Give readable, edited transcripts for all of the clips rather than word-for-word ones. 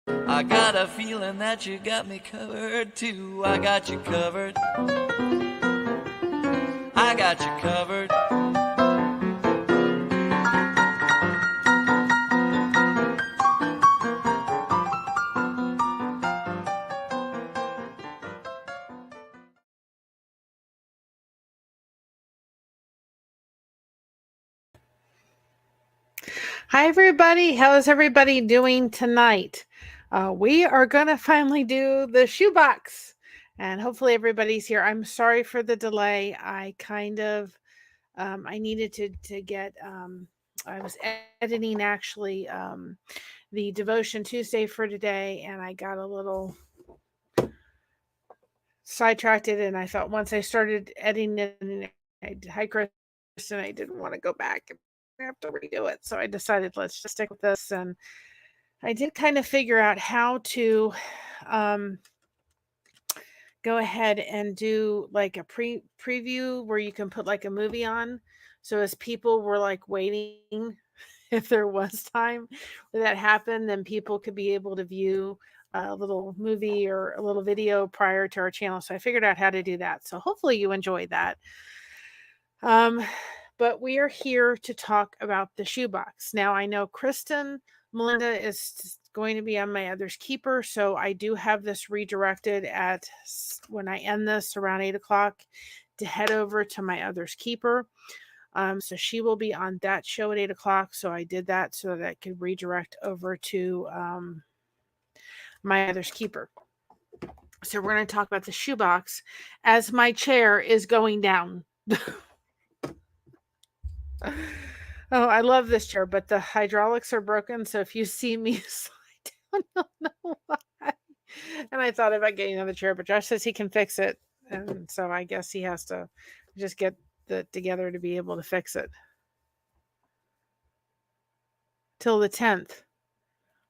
I got a feeling that you got me covered too. I got you covered. I got you covered. Hi, everybody. How is everybody doing tonight? We are going to finally do the shoebox, and hopefully everybody's here. I'm sorry for the delay. I needed to get, I was editing actually the Devotion Tuesday for today, and I got a little sidetracked it, and I thought once I started editing it, hi, Kristen, I didn't want to go back and have to redo it. So I decided let's just stick with this. And I did kind of figure out how to um, go ahead and do like a preview where you can put like a movie on. So as people were like waiting, if there was time where that happened, then people could be able to view a little movie or a little video prior to our channel. So I figured out how to do that. So hopefully you enjoyed that. Um, but we are here to talk about the shoebox. Now I know Kristen Melinda is going to be on my other's keeper, so I do have this redirected at when I end this around 8 o'clock to head over to my other's keeper. So she will be on that show at 8 o'clock. So I did that so that I could redirect over to my other's keeper. So we're going to talk about the shoebox as my chair is going down. Oh, I love this chair, but the hydraulics are broken. So if you see me slide down, I don't know why. And I thought about getting another chair, but Josh says he can fix it. And so I guess he has to just get the together to be able to fix it. Till the 10th.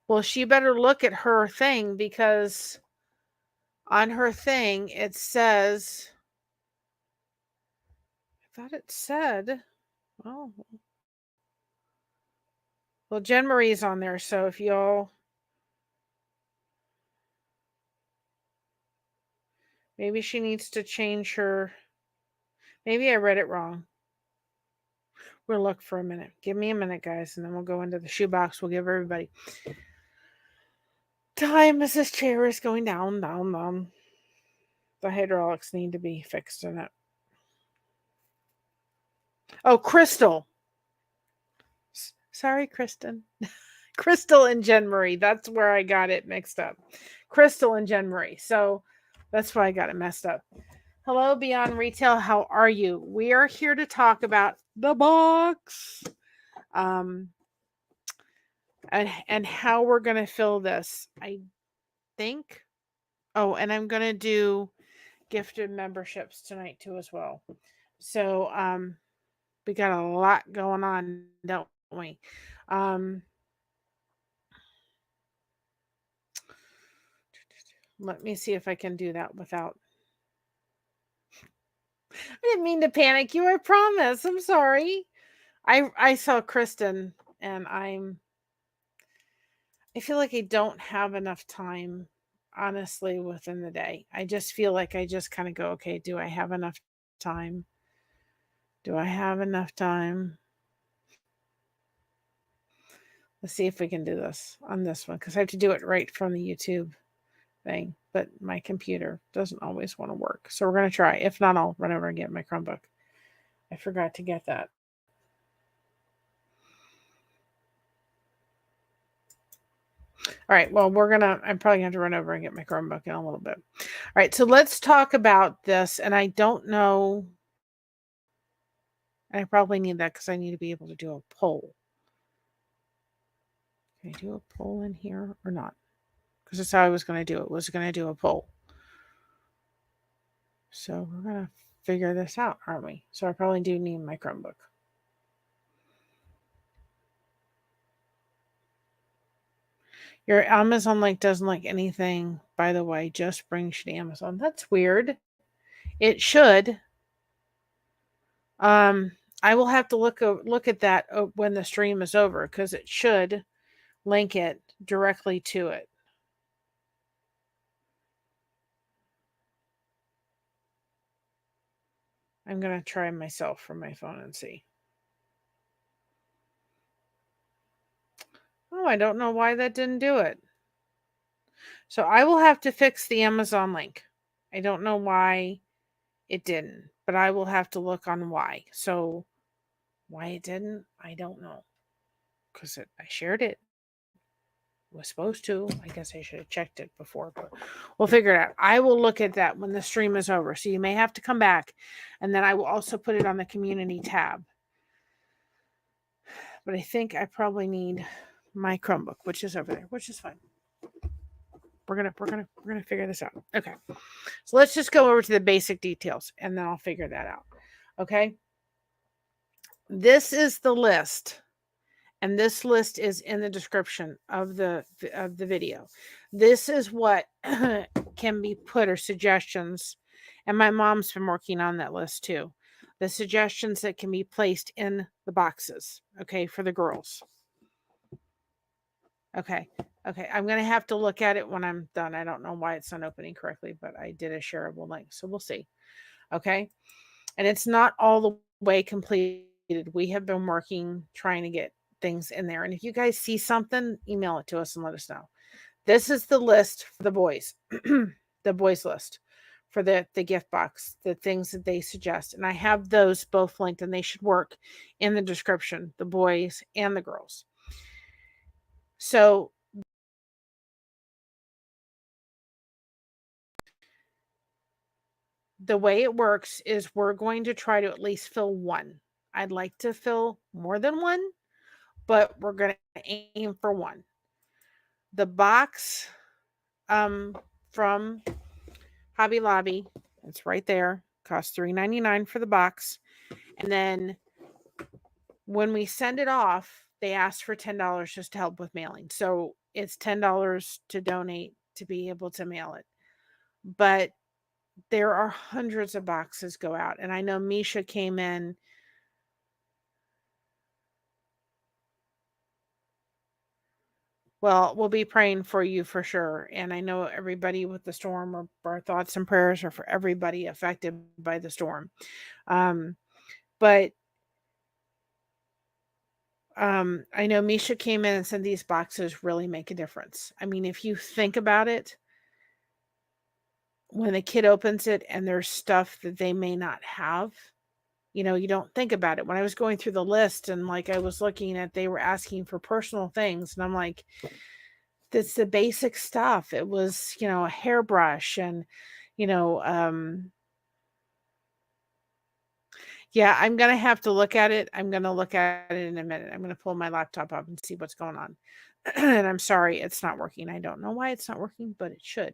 Well, she better look at her thing because on her thing it says, I thought it said, oh, well, Jen Marie's on there. So if y'all, maybe she needs to change her. Maybe I read it wrong. We'll look for a minute. Give me a minute, guys, and then we'll go into the shoebox. We'll give everybody time as this chair is going down, down, down. The hydraulics need to be fixed in it. Oh, Crystal. Sorry, Kristen. Crystal and Jen Marie. That's where I got it mixed up. Crystal and Jen Marie. So that's why I got it messed up. Hello, Beyond Retail. How are you? We are here to talk about the box. And how we're going to fill this. I think. Oh, and I'm going to do gifted memberships tonight too as well. So we got a lot going on, don't we? Let me see if I can do that without. I didn't mean to panic you, I promise. I'm sorry. I saw Kristen and I feel like I don't have enough time, honestly, within the day. I just feel like I just kind of go, okay, do I have enough time? Do I have enough time? Let's see if we can do this on this one because I have to do it right from the YouTube thing, but my computer doesn't always want to work. So we're going to try. If not, I'll run over and get my Chromebook. I forgot to get that. All right, well, I'm probably going to have to run over and get my Chromebook in a little bit. All right, so let's talk about this. And I don't know, I probably need that because I need to be able to do a poll. Can I do a poll in here or not? Because that's how I was going to do it. Was going to do a poll. So we're going to figure this out, aren't we? So I probably do need my Chromebook. Your Amazon link doesn't like anything, by the way, just brings you to Amazon. That's weird. It should. I will have to look at that when the stream is over because it should link it directly to it. I'm going to try myself from my phone and see. Oh, I don't know why that didn't do it. So I will have to fix the Amazon link. I don't know why it didn't, but I will have to look on why. So why it didn't, I don't know. Because I shared it. Was supposed to. I guess I should have checked it before, but we'll figure it out. I will look at that when the stream is over. So you may have to come back. And then I will also put it on the community tab. But I think I probably need my Chromebook, which is over there, which is fine. We're gonna figure this out. Okay. So let's just go over to the basic details and then I'll figure that out. Okay. This is the list. And this list is in the description of the video. This is what can be put, or suggestions. And my mom's been working on that list too. The suggestions that can be placed in the boxes, okay, for the girls. Okay. Okay. I'm going to have to look at it when I'm done. I don't know why it's not opening correctly, but I did a shareable link. So we'll see. Okay. And it's not all the way completed. We have been working, trying to get things in there. And if you guys see something, email it to us and let us know. This is the list for the boys, the boys list for the gift box, the things that they suggest. And I have those both linked and they should work in the description, the boys and the girls. So the way it works is we're going to try to at least fill one. I'd like to fill more than one, but we're going to aim for one. The box from Hobby Lobby, it's right there, costs $3.99 for the box. And then when we send it off, they ask for $10 just to help with mailing. So it's $10 to donate to be able to mail it. But there are hundreds of boxes go out. And I know Misha came in. Well, we'll be praying for you for sure. And I know everybody with the storm, or our thoughts and prayers are for everybody affected by the storm. But I know Misha came in and said these boxes really make a difference. I mean, if you think about it, when a kid opens it and there's stuff that they may not have, you don't think about it. When I was going through the list and like I was looking at, they were asking for personal things, and I'm like, that's the basic stuff. It was, a hairbrush and, you know, yeah, I'm going to have to look at it. I'm going to look at it in a minute. I'm going to pull my laptop up and see what's going on. And I'm sorry, it's not working. I don't know why it's not working, but it should.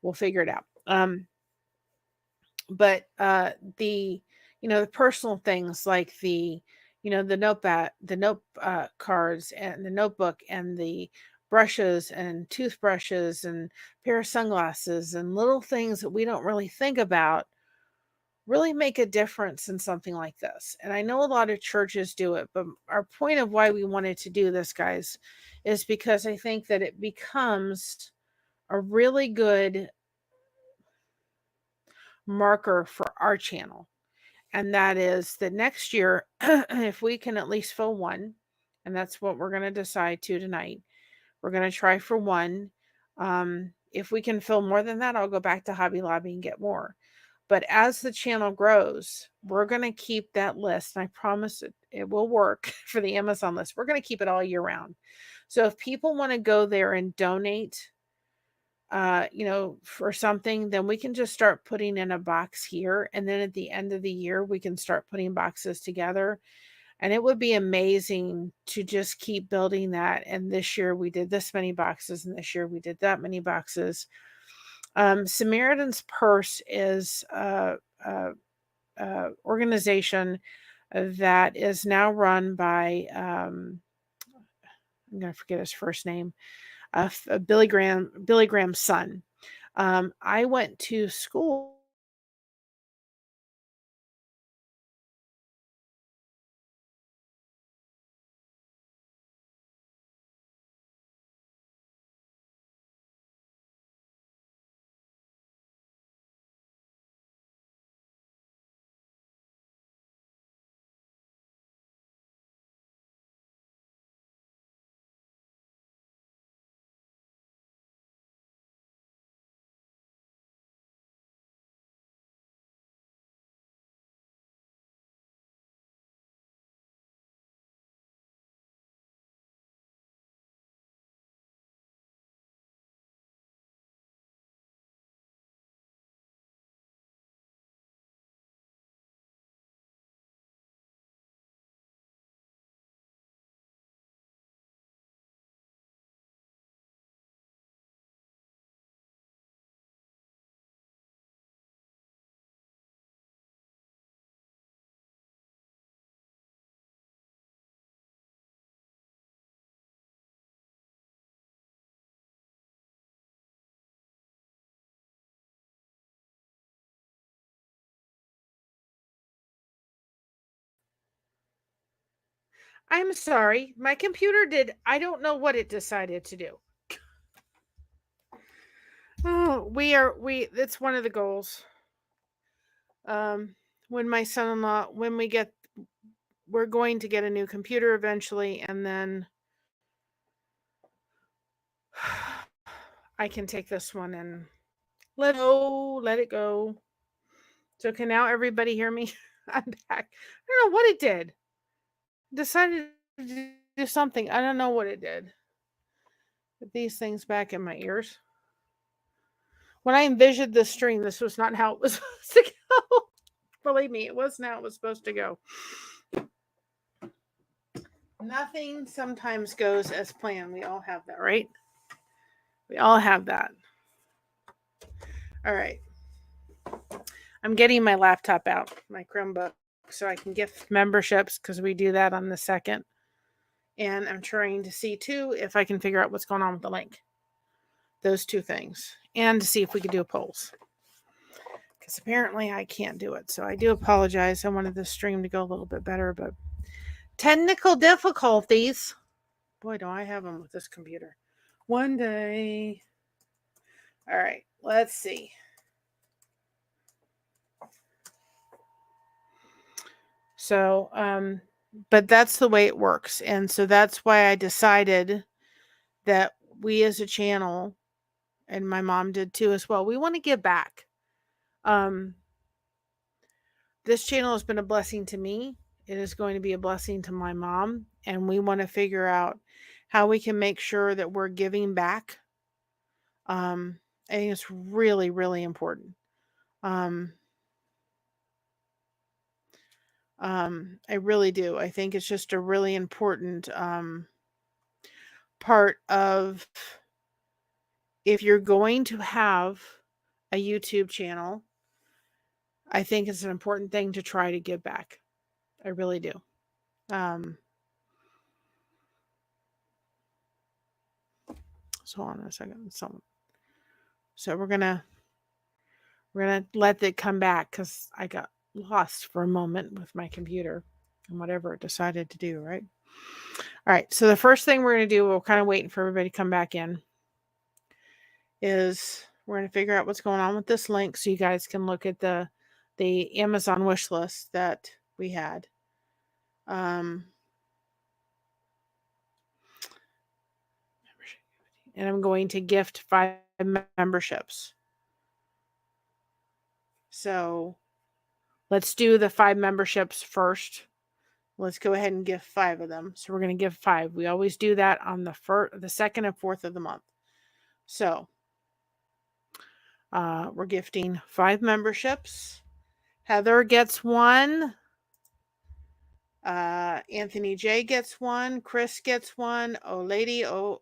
We'll figure it out. But the the personal things like the note cards and the notebook and the brushes and toothbrushes and pair of sunglasses and little things that we don't really think about really make a difference in something like this. And I know a lot of churches do it, but our point of why we wanted to do this, guys, is because I think that it becomes a really good marker for our channel. And that is that next year, if we can at least fill one, and that's what we're going to decide to tonight, we're going to try for one. If we can fill more than that, I'll go back to Hobby Lobby and get more. But as the channel grows, we're going to keep that list. And I promise it will work for the Amazon list. We're going to keep it all year round. So if people want to go there and donate, for something, then we can just start putting in a box here. And then at the end of the year, we can start putting boxes together. And it would be amazing to just keep building that. And this year we did this many boxes, and this year we did that many boxes. Samaritan's Purse is a organization that is now run by, I'm going to forget his first name, Billy Graham's son. I went to school I'm sorry. My computer I don't know what it decided to do. Oh, it's one of the goals. When my son-in-law, we're going to get a new computer eventually, and then I can take this one and let it go. So can now everybody hear me? I'm back. I don't know what it did. Decided to do something. I don't know what it did. Put these things back in my ears. When I envisioned this stream, this was not how it was supposed to go. Believe me, it wasn't how it was supposed to go. Nothing sometimes goes as planned. We all have that, right? We all have that. All right. I'm getting my laptop out, my Chromebook, so I can gift memberships because we do that on the 2nd. And I'm trying to see, too, if I can figure out what's going on with the link. Those two things. And to see if we could do polls. Because apparently I can't do it. So I do apologize. I wanted the stream to go a little bit better, but technical difficulties. Boy, do I have them with this computer. One day. All right, let's see. So, but that's the way it works. And so that's why I decided that we as a channel, and my mom did too as well, we want to give back. This channel has been a blessing to me. It is going to be a blessing to my mom. And we want to figure out how we can make sure that we're giving back. I think it's really, really important. I really do. I think it's just a really important part of, if you're going to have a YouTube channel, I think it's an important thing to try to give back. I really do. So hold on a second. So we're gonna let it come back because I got lost for a moment with my computer and whatever it decided to do, right? All right. So the first thing we're gonna do, we're kind of waiting for everybody to come back in, is we're going to figure out what's going on with this link so you guys can look at the Amazon wish list that we had. And I'm going to gift 5 memberships. So let's do the 5 memberships first. Let's go ahead and gift 5 of them. So we're going to give 5. We always do that on the 2nd and 4th of the month. So we're gifting 5 memberships. Heather gets 1. Anthony J gets 1. Chris gets 1. Lady O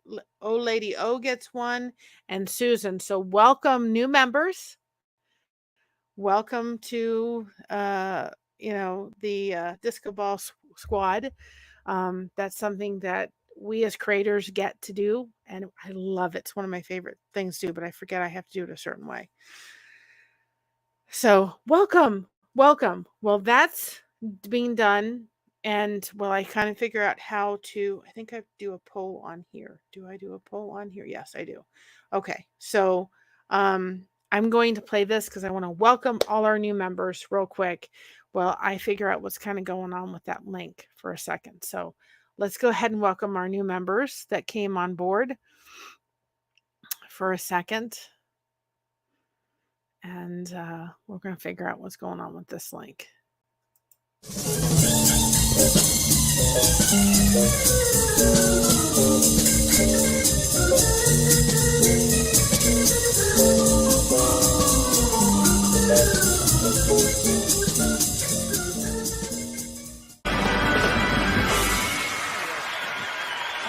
gets 1. And Susan. So welcome new members. Welcome to the Disco Ball Squad. That's something that we as creators get to do, and I love it. It's one of my favorite things to do, but I forget I have to do it a certain way. So welcome. Well, that's being done. And I kind of figure out how to, I think I do a poll on here. Do I do a poll on here? Yes, I do. Okay. So I'm going to play this because I want to welcome all our new members real quick. Well, I figure out what's kind of going on with that link for a second. So let's go ahead and welcome our new members that came on board for a second. And we're going to figure out what's going on with this link.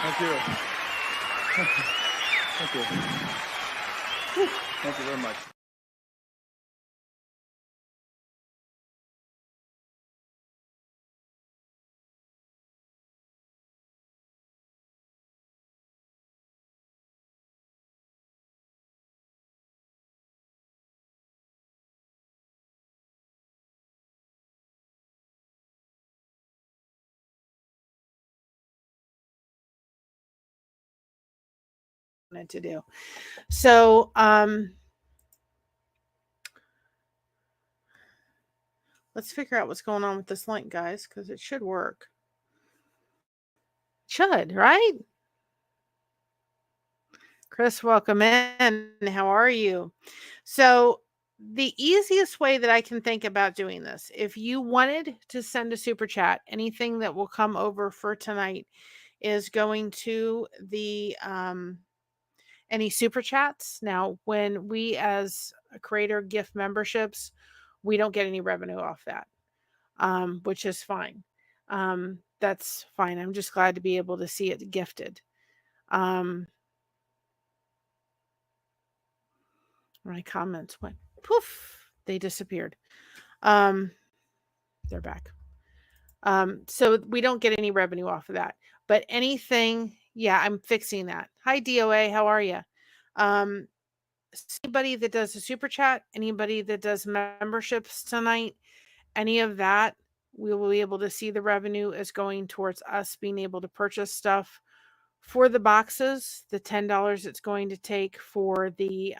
Thank you. Thank you. Thank you very much. to do. So, let's figure out what's going on with this link, guys, because it should work. It should, right? Chris, welcome in. How are you? So, the easiest way that I can think about doing this, if you wanted to send a super chat, anything that will come over for tonight is going to the any super chats. Now, when we as a creator gift memberships, we don't get any revenue off that, which is fine. That's fine. I'm just glad to be able to see it gifted. My comments went poof, they disappeared. They're back. So we don't get any revenue off of that. But anything, yeah, I'm fixing that. Hi DOA, how are you? Anybody that does a super chat, anybody that does memberships tonight, any of that, we will be able to see the revenue is going towards us being able to purchase stuff for the boxes, the $10 it's going to take for the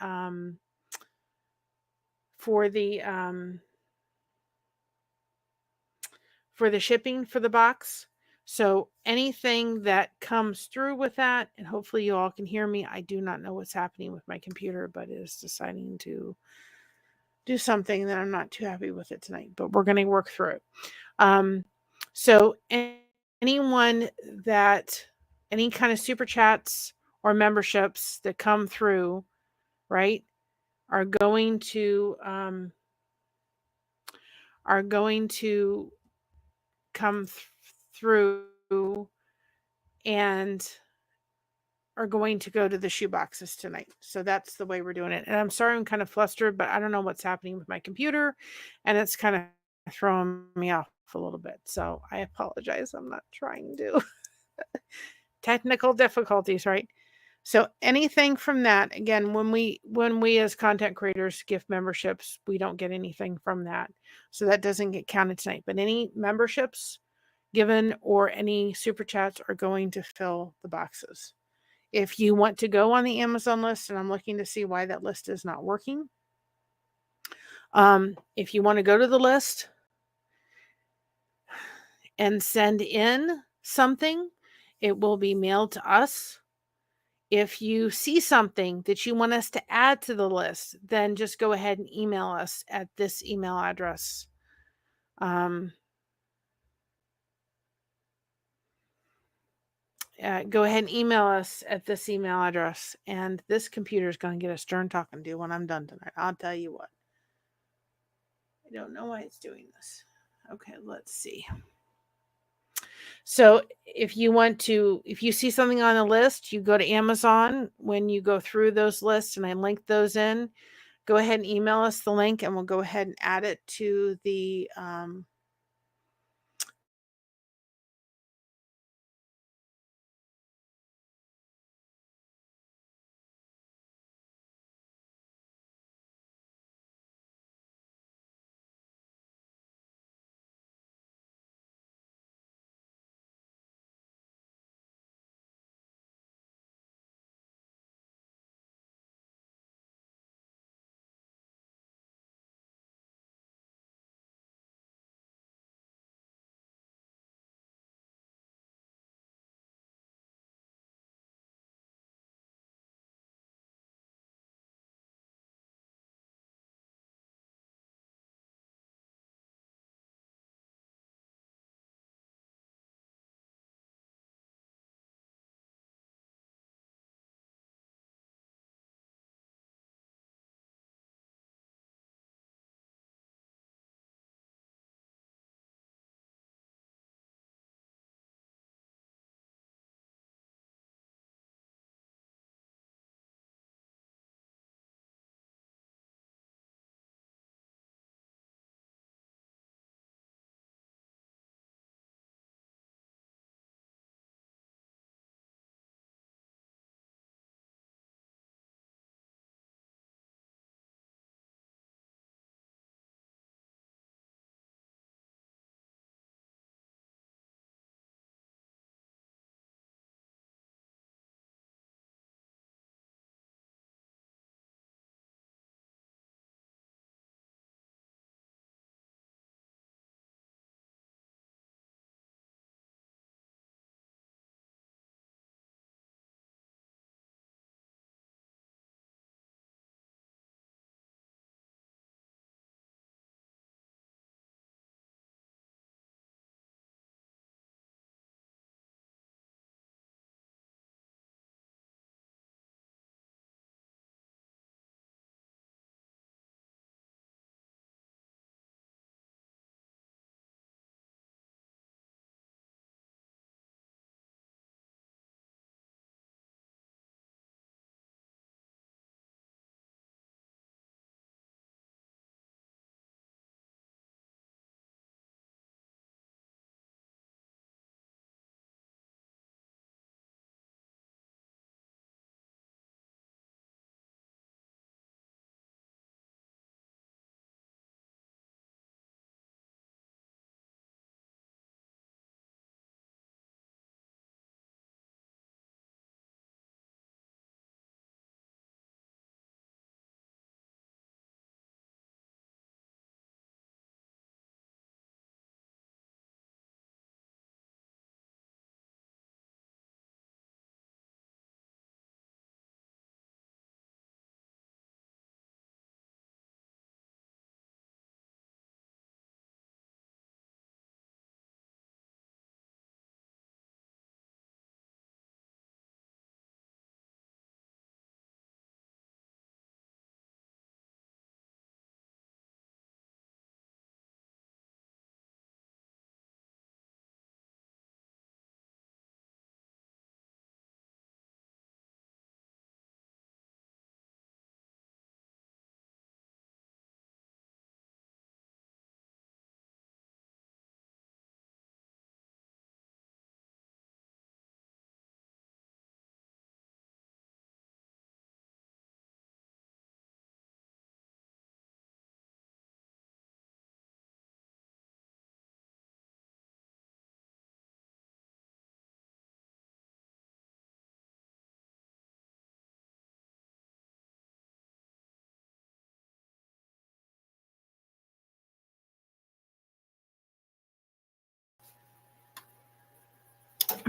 shipping for the box. So anything that comes through with that, and hopefully you all can hear me. I do not know what's happening with my computer, but it is deciding to do something that I'm not too happy with it tonight, but we're going to work through it. So anyone that, any kind of super chats or memberships that come through, right, are going to come through and are going to go to the shoe boxes tonight. So that's the way we're doing it. And I'm sorry I'm kind of flustered, but I don't know what's happening with my computer, and it's kind of throwing me off a little bit. So I apologize. I'm not trying to. Technical difficulties, right? So anything from that, again, when we as content creators gift memberships, we don't get anything from that. So that doesn't get counted tonight. But any memberships given or any super chats are going to fill the boxes. If you want to go on the Amazon list, and I'm looking to see why that list is not working. If you want to go to the list and send in something, it will be mailed to us. If you see something that you want us to add to the list, then just go ahead and email us at this email address. Go ahead and email us at this email address. And this computer is going to get a stern talking to when I'm done tonight. I'll tell you what. I don't know why it's doing this. Okay, let's see. So if you see something on a list, you go to Amazon. When you go through those lists, and I link those in, go ahead and email us the link, and we'll go ahead and add it to the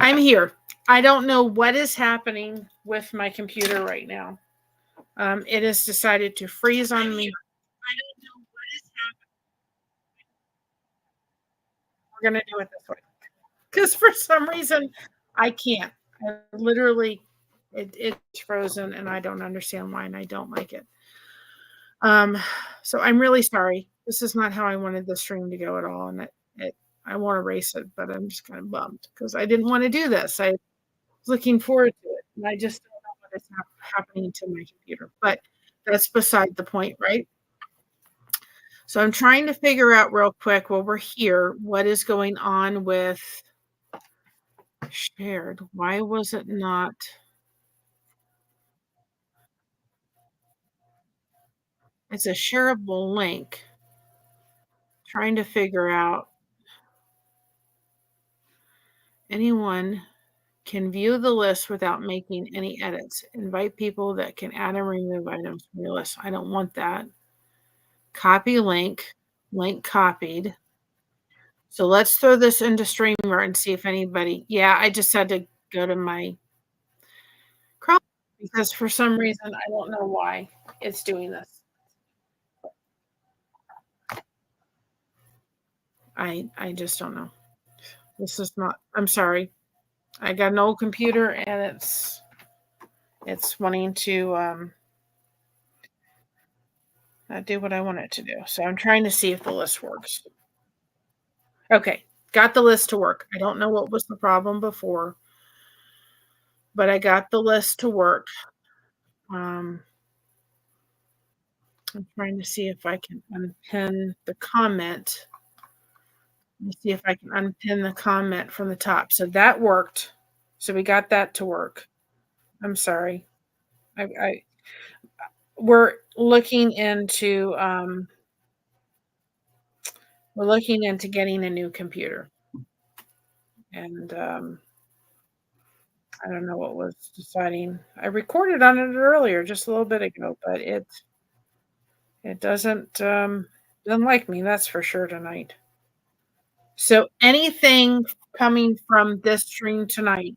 I'm here. I don't know what is happening with my computer right now. It has decided to freeze on me. I don't know what is happening. We're going to do it this way. Because for some reason, I can't. I literally, it's frozen, and I don't understand why, and I don't like it. So I'm really sorry. This is not how I wanted the stream to go at all, and I won't erase it, but I'm just kind of bummed because I didn't want to do this. I was looking forward to it, and I just don't know what is happening to my computer. But that's beside the point, right? So I'm trying to figure out real quick while we're here what is going on with shared. Why was it not? It's a shareable link. Trying to figure out anyone can view the list without making any edits. Invite people that can add and remove items from your list. I don't want that. Copy link. Link copied. So let's throw this into Streamer and see if anybody. Yeah, I just had to go to my Chrome because for some reason I don't know why it's doing this. I just don't know. This is not. I'm sorry. I got an old computer and it's wanting to not do what I want it to do. So I'm trying to see if the list works. Okay, got the list to work. I don't know what was the problem before, but I got the list to work. I'm trying to see if I can unpin the comment. Let me see if I can unpin the comment from the top. So that worked. So we got that to work. I'm sorry. We're looking into getting a new computer. And I don't know what was deciding. I recorded on it earlier, just a little bit ago, but it doesn't like me, that's for sure tonight. So anything coming from this stream tonight,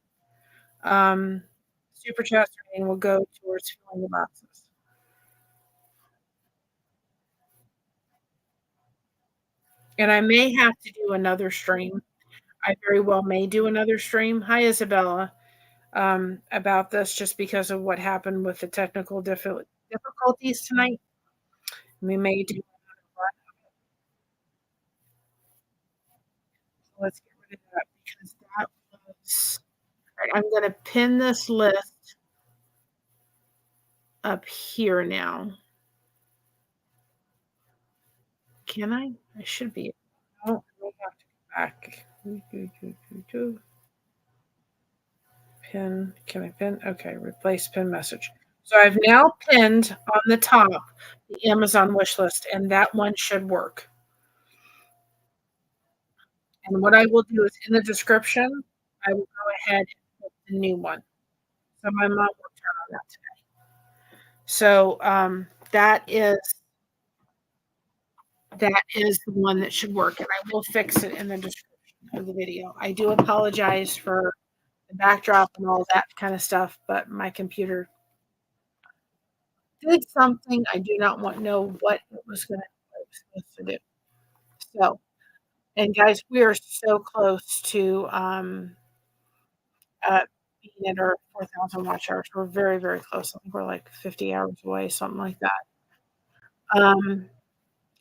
super chat streaming will go towards filling the boxes. And I may have to do another stream. I very well may do another stream. Hi, Isabella. About this just because of what happened with the technical difficulties tonight. We may do another one. Let's get rid of that because that was. All right, I'm going to pin this list up here now. Can I? I should be. Oh, I may have to go back. Pin. Can I pin? Okay, replace pin message. So I've now pinned on the top the Amazon wish list, and that one should work. And what I will do is in the description, I will go ahead and put the new one. So my mom worked hard on that today. So that is the one that should work, and I will fix it in the description of the video. I do apologize for the backdrop and all that kind of stuff, but my computer did something I do not know what it was supposed to do. So, and guys, we are so close to being at our 4,000 watch hours. We're very, very close. I think we're like 50 hours away, something like that.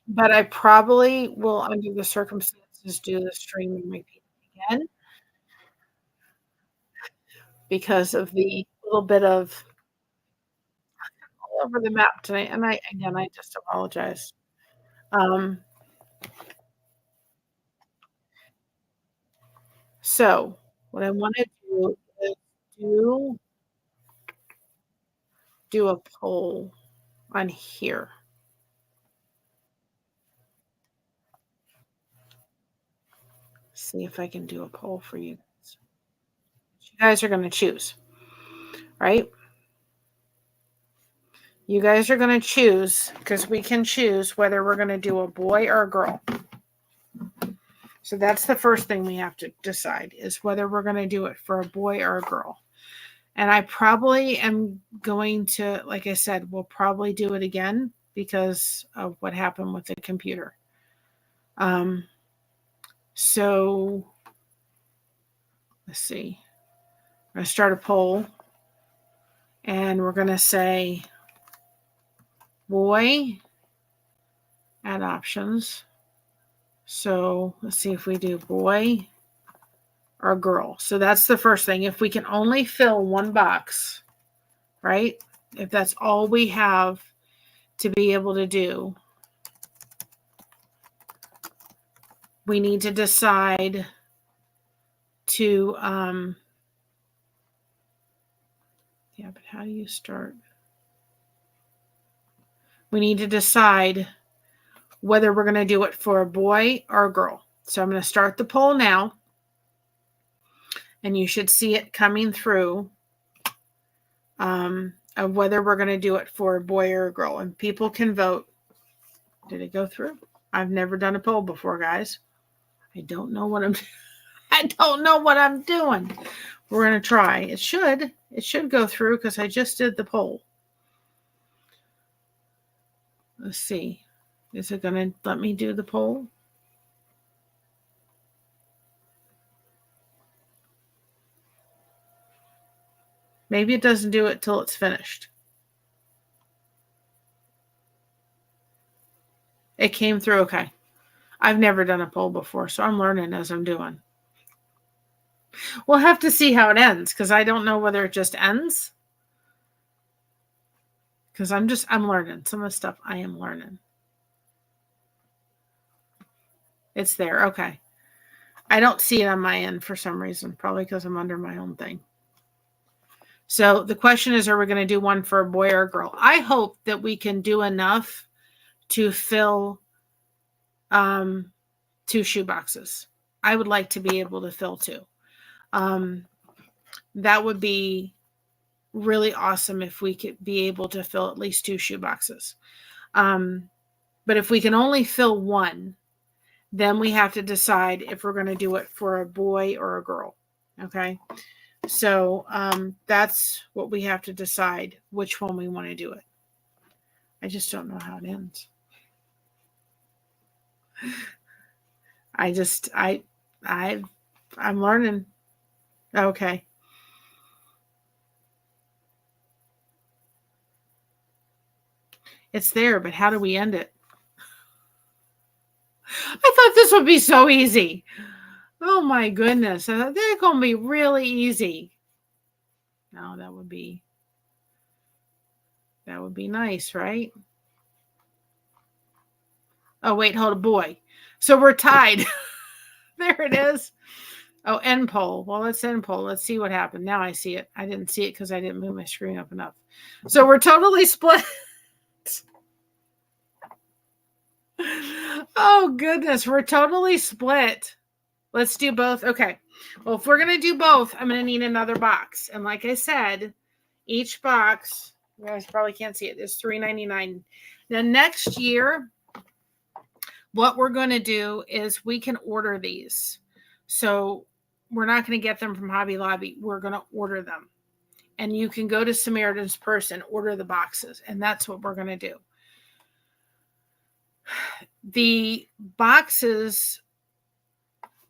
But I probably will, under the circumstances, do the stream and repeat it again because of the little bit of all over the map tonight. And I just apologize. So what I want to do is do a poll on here. See if I can do a poll for you guys. You guys are going to choose, right? You guys are going to choose because we can choose whether we're going to do a boy or a girl. So that's the first thing we have to decide, is whether we're going to do it for a boy or a girl. And I probably am going to, like I said, we'll probably do it again because of what happened with the computer. So let's see. I'm going to start a poll, and we're going to say boy, add options. So let's see if we do boy or girl. So that's the first thing. If we can only fill one box, right? If that's all we have to be able to do, we need to decide to, yeah, but how do you start? We need to decide whether we're going to do it for a boy or a girl. So I'm going to start the poll now, and you should see it coming through of whether we're going to do it for a boy or a girl. And people can vote. Did it go through? I've never done a poll before, guys. I don't know what I'm doing. We're going to try. It should go through because I just did the poll. Let's see. Is it going to let me do the poll? Maybe it doesn't do it till it's finished. It came through. Okay. I've never done a poll before, so I'm learning as I'm doing. We'll have to see how it ends, because I don't know whether it just ends. Because I'm learning. Some of the stuff I am learning. It's there. Okay. I don't see it on my end for some reason, probably because I'm under my own thing. So the question is, are we going to do one for a boy or a girl? I hope that we can do enough to fill 2 shoe boxes. I would like to be able to fill 2. That would be really awesome if we could be able to fill at least 2 shoe boxes. But if we can only fill 1, then we have to decide if we're going to do it for a boy or a girl. Okay. So that's what we have to decide, which one we want to do it. I just don't know how it ends. I'm learning. Okay. It's there, but how do we end it? I thought this would be so easy. Oh my goodness. I thought they're going to be really easy. No, that would be nice, right? Oh, wait, hold a boy. So we're tied. There it is. Oh, end poll. Well, let's end poll. Let's see what happened. Now I see it. I didn't see it because I didn't move my screen up enough. So we're totally split. Oh, goodness. We're totally split. Let's do both. Okay. Well, if we're going to do both, I'm going to need another box. And like I said, each box, you guys probably can't see it, is $3.99. Now, next year, what we're going to do is we can order these. So we're not going to get them from Hobby Lobby. We're going to order them. And you can go to Samaritan's Purse and order the boxes. And that's what we're going to do. The boxes,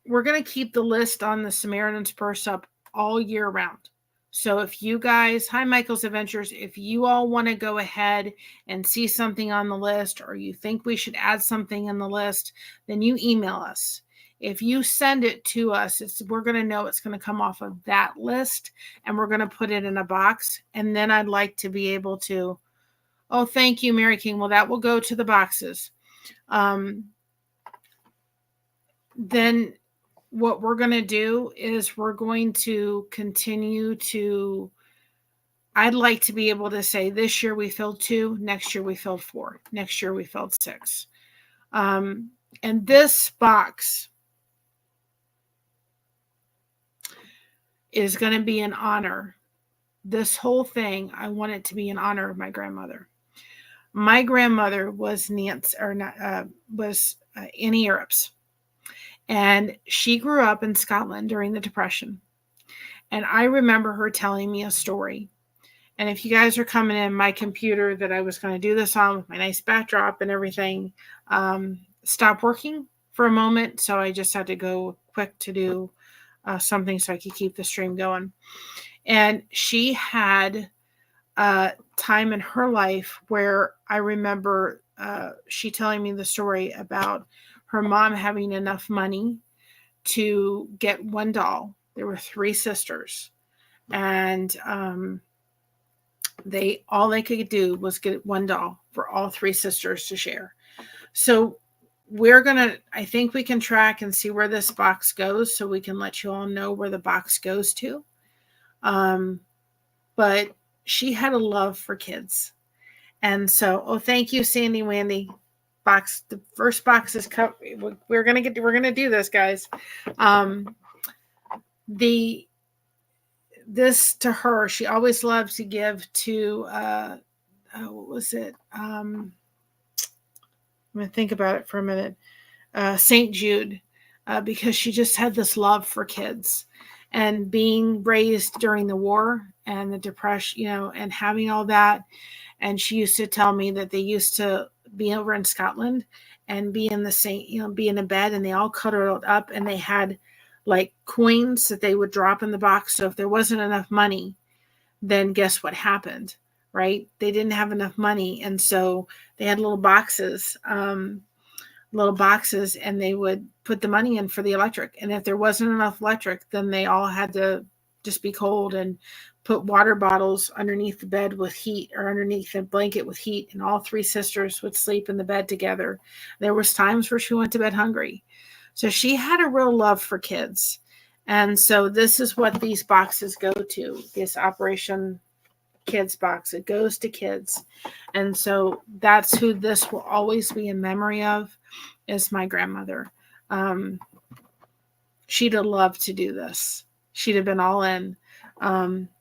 we're going to keep the list on the Samaritan's Purse up all year round. So if you guys, hi Michael's Adventures, if you all want to go ahead and see something on the list, or you think we should add something in the list, then you email us. If you send it to us, we're going to know it's going to come off of that list, and we're going to put it in a box. And then I'd like to be able to, oh, thank you, Mary King. Well, that will go to the boxes. Then what we're going to do is we're going to continue to, I'd like to be able to say this year we filled 2, next year we filled 4, next year we filled 6. And this box is going to be in honor. This whole thing, I want it to be in honor of my grandmother. My grandmother was Annie Arup's. And she grew up in Scotland during the Depression. And I remember her telling me a story. And if you guys are coming in, my computer that I was going to do this on with my nice backdrop and everything stopped working for a moment. So I just had to go quick to do something so I could keep the stream going. And she had a time in her life where I remember she telling me the story about her mom having enough money to get one doll. There were 3 sisters, and all they could do was get one doll for all 3 sisters to share. So I think we can track and see where this box goes, so we can let you all know where the box goes to. But she had a love for kids. And so, thank you, Sandy Wandy. The first box is covered. We're gonna do this, guys. This to her, she always loved to give to what was it? I'm gonna think about it for a minute. St. Jude, because she just had this love for kids, and being raised during the war and the Depression, and having all that. And she used to tell me that they used to be over in Scotland and be in the same, be in a bed, and they all cuddled up, and they had like coins that they would drop in the box. So if there wasn't enough money, then guess what happened, right? They didn't have enough money. And so they had little boxes, and they would put the money in for the electric. And if there wasn't enough electric, then they all had to just be cold and put water bottles underneath the bed with heat, or underneath the blanket with heat, and all 3 sisters would sleep in the bed together. There was times where she went to bed hungry. So she had a real love for kids. And so this is what these boxes go to, this Operation Kids box. It goes to kids. And so that's who this will always be in memory of, is my grandmother. She'd have loved to do this. She'd have been all in.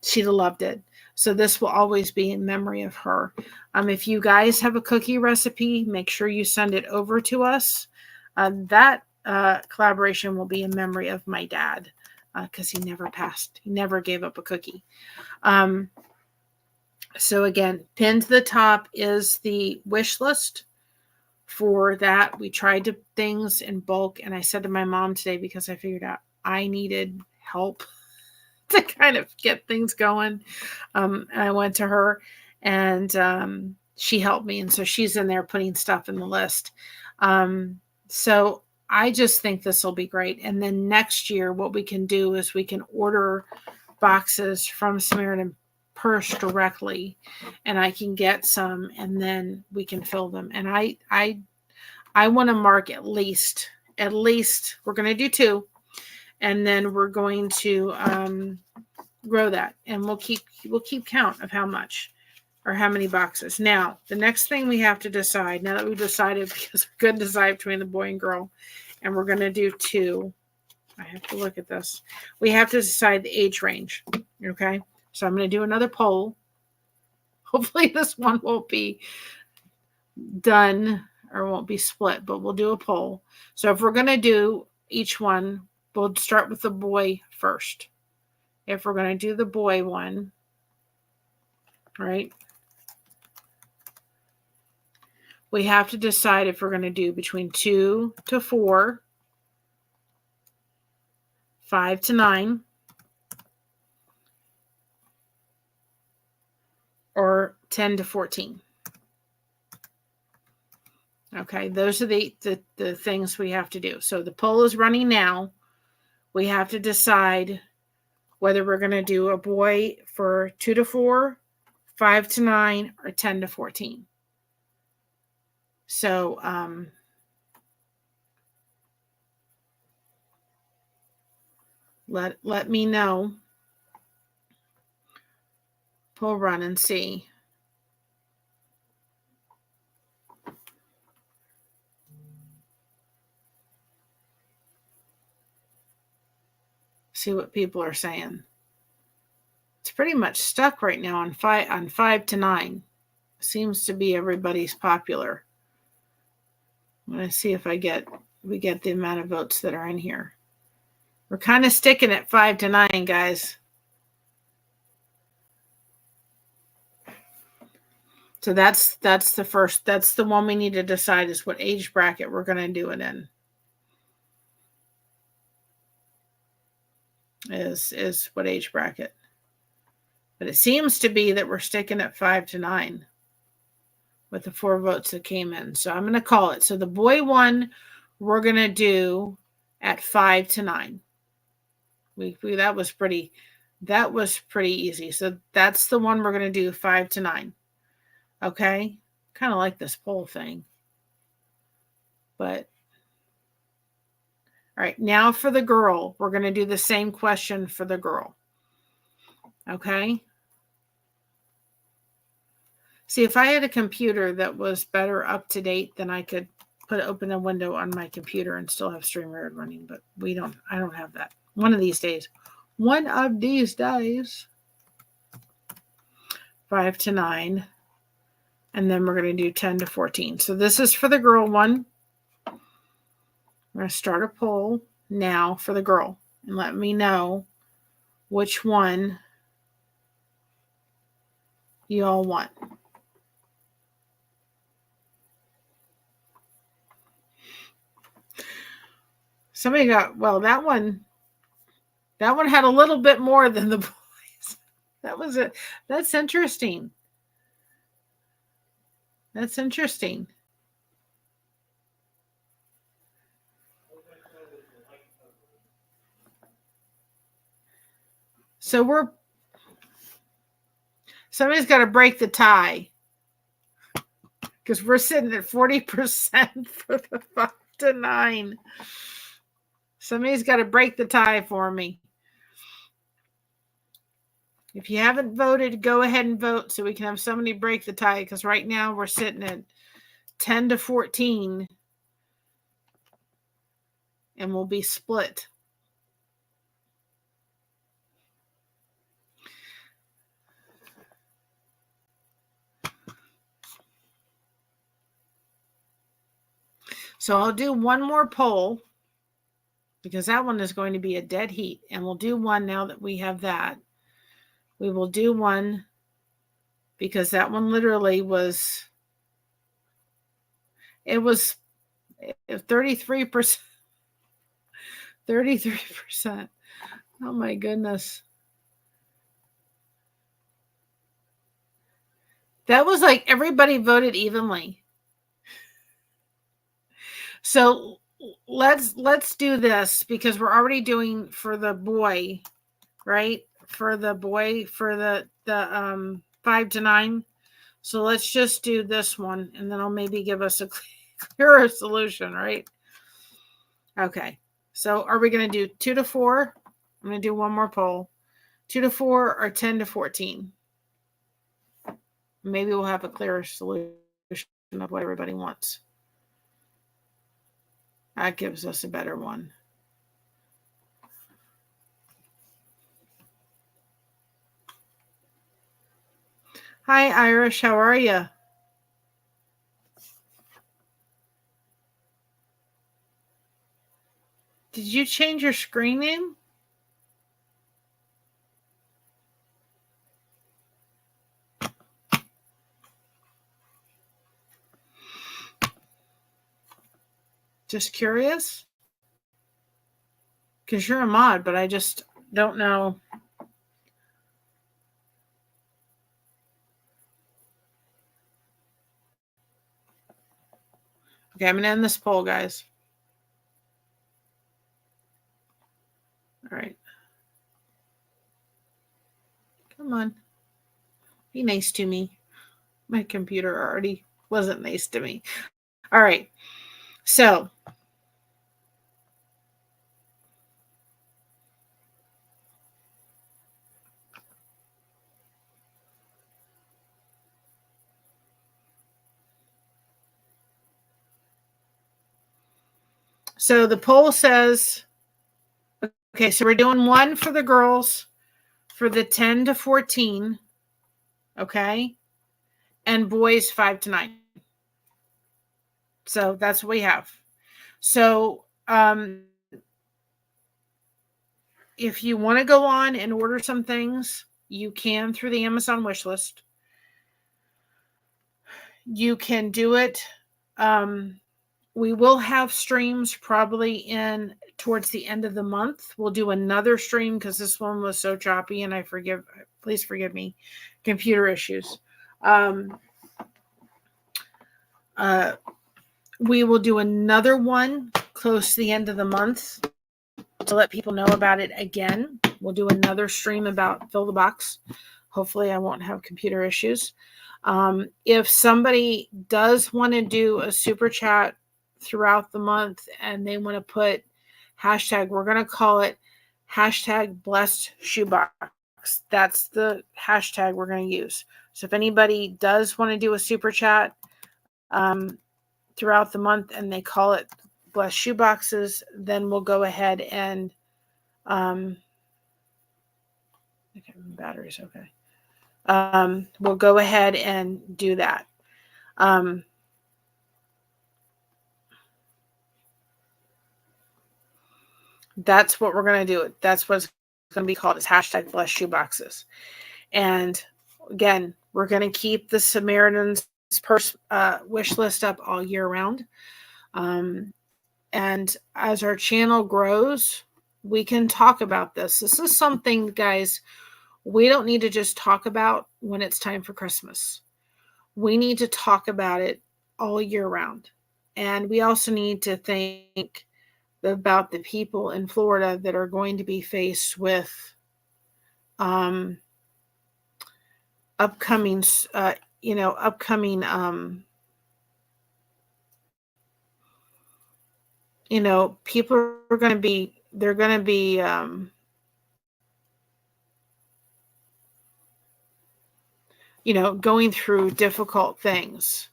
She'd have loved it. So this will always be in memory of her. If you guys have a cookie recipe, make sure you send it over to us. That collaboration will be in memory of my dad, because he never passed. He never gave up a cookie. So again, pinned to the top is the wish list for that. We tried to things in bulk, and I said to my mom today, because I figured out I needed help to kind of get things going. And I went to her, and she helped me. And so she's in there putting stuff in the list. So I just think this will be great. And then next year, what we can do is we can order boxes from Samaritan Purse directly, and I can get some, and then we can fill them. And I want to mark at least we're going to do 2, and then we're going to grow that, and we'll keep count of how much or how many boxes. Now, the next thing we have to decide, now that we've decided, because we couldn't decide between the boy and girl, and we're going to do 2. I have to look at this. We have to decide the age range. Okay. So I'm going to do another poll. Hopefully this one won't be done or won't be split, but we'll do a poll. So if we're going to do each one, we'll start with the boy first. If we're going to do the boy one, right, we have to decide if we're going to do between 2 to 4, 5 to 9, or 10 to 14. Okay, those are the things we have to do. So the poll is running now. We have to decide whether we're going to do a boy for 2 to 4, 5 to 9, or 10 to 14. So let me know. Poll run and see. See what people are saying. It's pretty much stuck right now on 5 to 9. Seems to be everybody's popular. I'm going to see if I get we get the amount of votes that are in here. We're kind of sticking at 5 to 9, guys. So that's the first. That's the one we need to decide is what age bracket we're going to do it in. Is what age bracket. But it seems to be that we're sticking at 5 to 9 with the 4 votes that came in. So I'm going to call it. So the boy one we're going to do at 5 to 9. That was pretty easy. So that's the one we're going to do 5 to 9. Okay? Kind of like this poll thing. But all right, now for the girl, we're going to do the same question for the girl. Okay? See, if I had a computer that was better up to date, then I could open a window on my computer and still have StreamYard running, but I don't have that. One of these days. 5 to 9. And then we're going to do 10 to 14. So this is for the girl one. I'm going to start a poll now for the girl and let me know which one you all want. Somebody got, well, that one had a little bit more than the boys. That was it. That's interesting. That's interesting. So somebody's got to break the tie because we're sitting at 40% for the 5 to 9. Somebody's got to break the tie for me. If you haven't voted, go ahead and vote so we can have somebody break the tie because right now we're sitting at 10 to 14 and we'll be split. So I'll do one more poll because that one is going to be a dead heat. And we'll do one now that we have that. We will do one because that one literally was, it was 33%. 33%. Oh my goodness. That was like everybody voted evenly. So let's do this because we're already doing for the boy, right? For the boy for the 5 to 9. So let's just do this one and then I'll maybe give us a clearer solution, right? Okay. So are we going to do 2 to 4? I'm going to do one more poll. 2 to 4 or 10 to 14? Maybe we'll have a clearer solution of what everybody wants. That gives us a better one. Hi, Irish. How are you? Did you change your screen name? Just curious? Because you're a mod, but I just don't know. Okay, I'm going to end this poll, guys. All right. Come on. Be nice to me. My computer already wasn't nice to me. All right. So the poll says, okay, so we're doing one for the girls for the 10 to 14, okay, and boys 5 to 9. So that's what we have. So if you want to go on and order some things, you can through the Amazon wish list. You can do it. We will have streams probably in towards the end of the month. We'll do another stream because this one was so choppy, and please forgive me, computer issues. We will do another one close to the end of the month to let people know about it again. We'll do another stream about Fill the Box. Hopefully I won't have computer issues. If somebody does want to do a super chat throughout the month and they want to put hashtag, we're going to call it hashtag blessed shoebox. That's the hashtag we're going to use. So if anybody does want to do a super chat throughout the month and they call it blessed shoeboxes, then we'll go ahead and okay, batteries, okay. We'll go ahead and do that. That's what we're going to do. That's what's going to be called is hashtag blessed shoeboxes. And again, we're going to keep the Samaritan's wish list up all year round. And as our channel grows, we can talk about this. This is something, guys, we don't need to just talk about when it's time for Christmas. We need to talk about it all year round. And we also need to think about the people in Florida that are going to be faced with upcoming people are going to be, they're going to be, going through difficult things,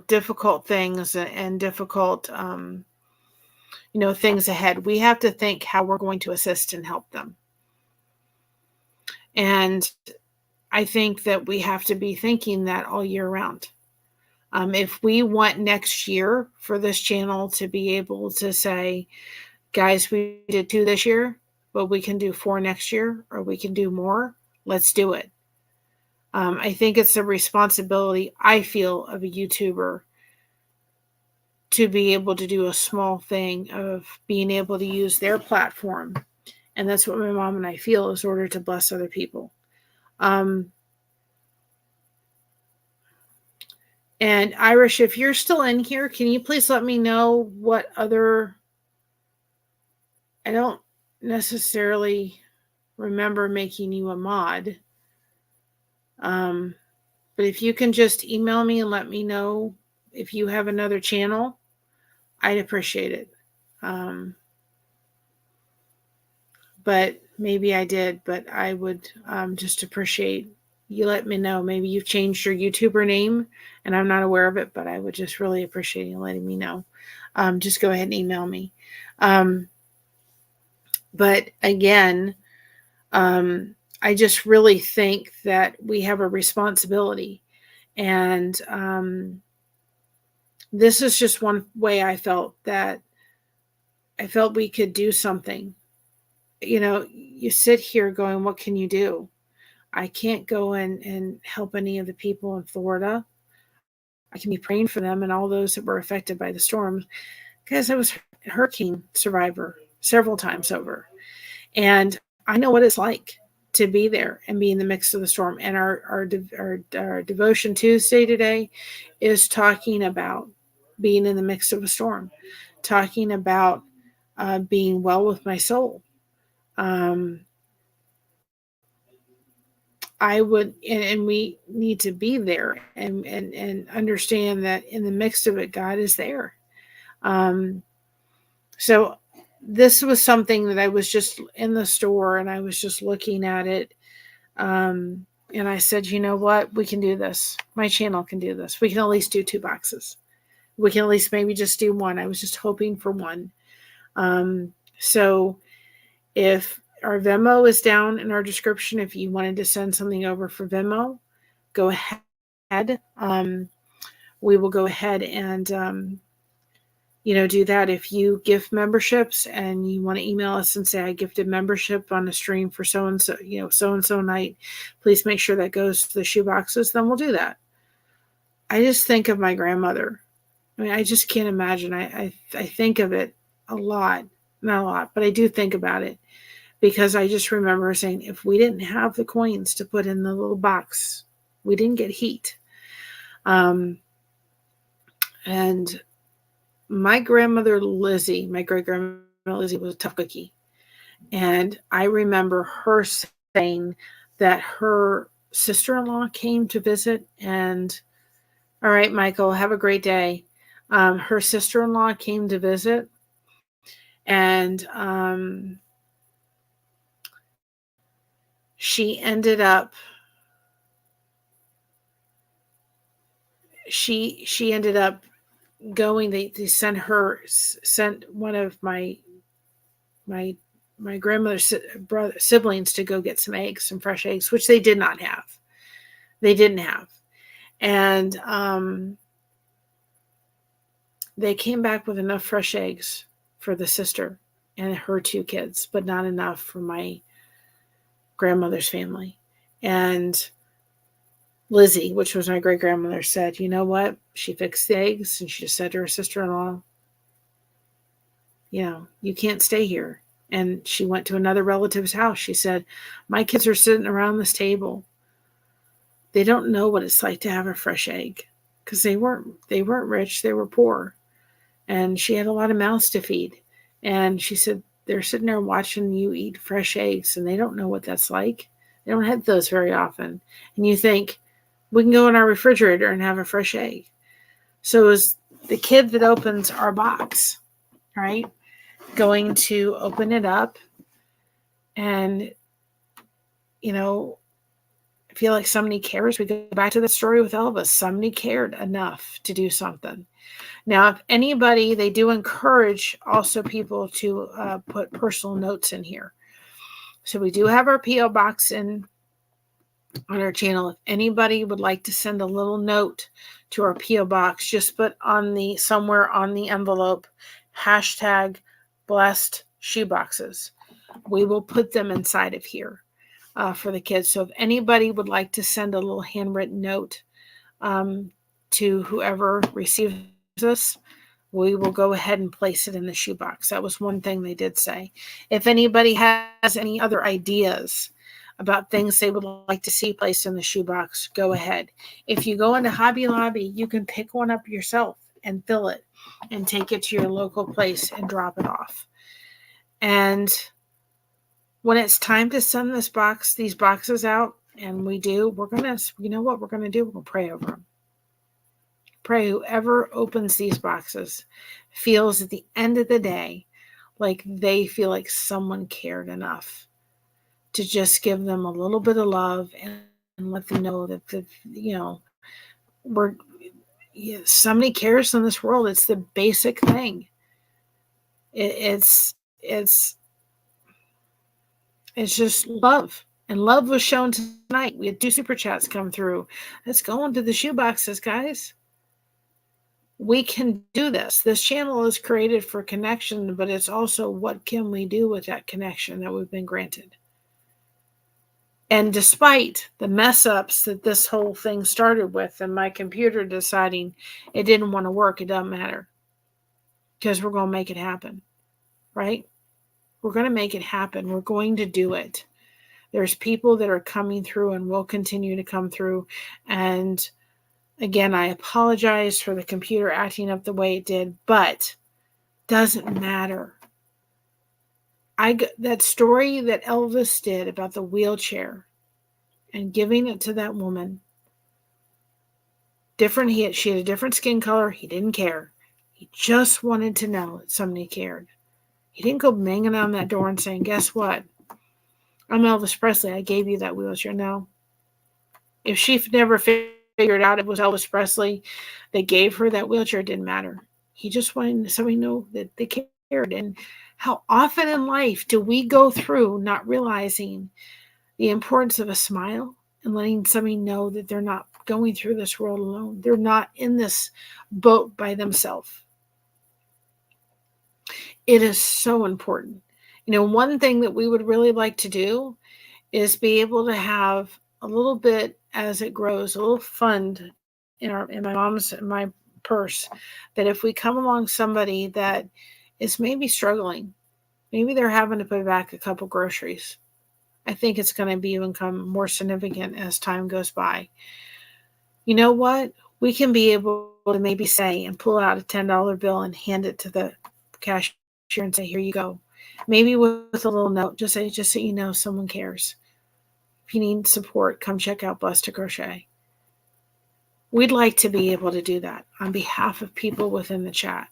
difficult things and difficult, things ahead. We have to think how we're going to assist and help them. And I think that we have to be thinking that all year round. If we want next year for this channel to be able to say, guys, we did 2 this year, but we can do 4 next year, or we can do more, let's do it. I think it's a responsibility, I feel, of a YouTuber to be able to do a small thing of being able to use their platform. And that's what my mom and I feel, is in order to bless other people. And Irish, if you're still in here, can you please let me know what other, I don't necessarily remember making you a mod. But if you can just email me and let me know if you have another channel, I'd appreciate it. But maybe I did, but I would just appreciate you let me know. Maybe you've changed your YouTuber name and I'm not aware of it, but I would just really appreciate you letting me know. Just go ahead and email me. But again, I just really think that we have a responsibility. And this is just one way I felt we could do something. You sit here going, what can you do? I can't go and help any of the people in Florida. I can be praying for them and all those that were affected by the storm, because I was a hurricane survivor several times over. And I know what it's like to be there and be in the mix of the storm. And our Devotion Tuesday today is talking about being in the mix of a storm, talking about being well with my soul. I would, and we need to be there and understand that in the midst of it, God is there. So this was something that I was just in the store and I was just looking at it. And I said, you know what? We can do this. My channel can do this. We can at least do 2 boxes. We can at least maybe just do 1. I was just hoping for 1. So if Our Venmo is down in our description. If you wanted to send something over for Venmo, go ahead. We will go ahead and do that. If you gift memberships and you want to email us and say I gifted membership on a stream for so and so night, please make sure that goes to the shoeboxes. Then we'll do that. I just think of my grandmother. I mean, I just can't imagine. I think of it a lot, not a lot, but I do think about it because I just remember saying, if we didn't have the coins to put in the little box, we didn't get heat. And my grandmother Lizzie, my great-grandmother Lizzie, was a tough cookie. And I remember her saying that her sister-in-law came to visit and, all right, Michael, have a great day. Her sister-in-law came to visit and she ended up going. They sent one of my grandmother's siblings to go get some eggs, some fresh eggs, which they didn't have. And they came back with enough fresh eggs for the sister and her 2 kids, but not enough for my grandmother's family. And Lizzie, which was my great-grandmother, said, you know what? She fixed the eggs and she just said to her sister-in-law, you can't stay here. And she went to another relative's house. She said, my kids are sitting around this table. They don't know what it's like to have a fresh egg because they weren't rich. They were poor. And she had a lot of mouths to feed. And she said, they're sitting there watching you eat fresh eggs and they don't know what that's like. They don't have those very often. And you think, we can go in our refrigerator and have a fresh egg. So is the kid that opens our box, right, going to open it up and, feel like somebody cares? We go back to the story with Elvis. Somebody cared enough to do something. Now, if anybody, they do encourage also people to put personal notes in here. So we do have our P.O. box on our channel. If anybody would like to send a little note to our P.O. box, just put somewhere on the envelope, #blessed shoeboxes. We will put them inside of here for the kids. So if anybody would like to send a little handwritten note to whoever receives this, we will go ahead and place it in the shoebox. That was one thing they did say. If anybody has any other ideas about things they would like to see placed in the shoebox, go ahead. If you go into Hobby Lobby, you can pick one up yourself and fill it and take it to your local place and drop it off. And when it's time to send these boxes out, and we do, we're going to, we're going to do? We're going to pray over them. Pray whoever opens these boxes feels at the end of the day like they feel like someone cared enough to just give them a little bit of love and let them know that somebody cares in this world. It's the basic thing. It's just love. And love was shown tonight. We had 2 super chats come through. Let's go into the shoe boxes, guys. We can do this. This channel is created for connection, but it's also what can we do with that connection that we've been granted. And despite the mess ups that this whole thing started with and my computer deciding it didn't want to work, it doesn't matter. Because we're going to make it happen. Right? We're going to make it happen. We're going to do it. There's people that are coming through and will continue to come through. And again, I apologize for the computer acting up the way it did, but doesn't matter. That story that Elvis did about the wheelchair and giving it to that woman, she had a different skin color. He didn't care. He just wanted to know that somebody cared. He didn't go banging on that door and saying, guess what? I'm Elvis Presley. I gave you that wheelchair. No. If she never figured out it was Elvis Presley that gave her that wheelchair, it didn't matter. He just wanted somebody to know that they cared. And How often in life do we go through not realizing the importance of a smile and letting somebody know that they're not going through this world alone? They're not in this boat by themselves. It is so important. One thing that we would really like to do is be able to have a little bit, as it grows, a little fund in my purse, that if we come along somebody that is maybe struggling, maybe they're having to put back a couple groceries. I think it's going to become more significant as time goes by. You know what? We can be able to maybe say and pull out a $10 bill and hand it to the cashier and say, here you go. Maybe with a little note, just so you know someone cares. If you need support, come check out Blessed to Crochet. We'd like to be able to do that on behalf of people within the chat.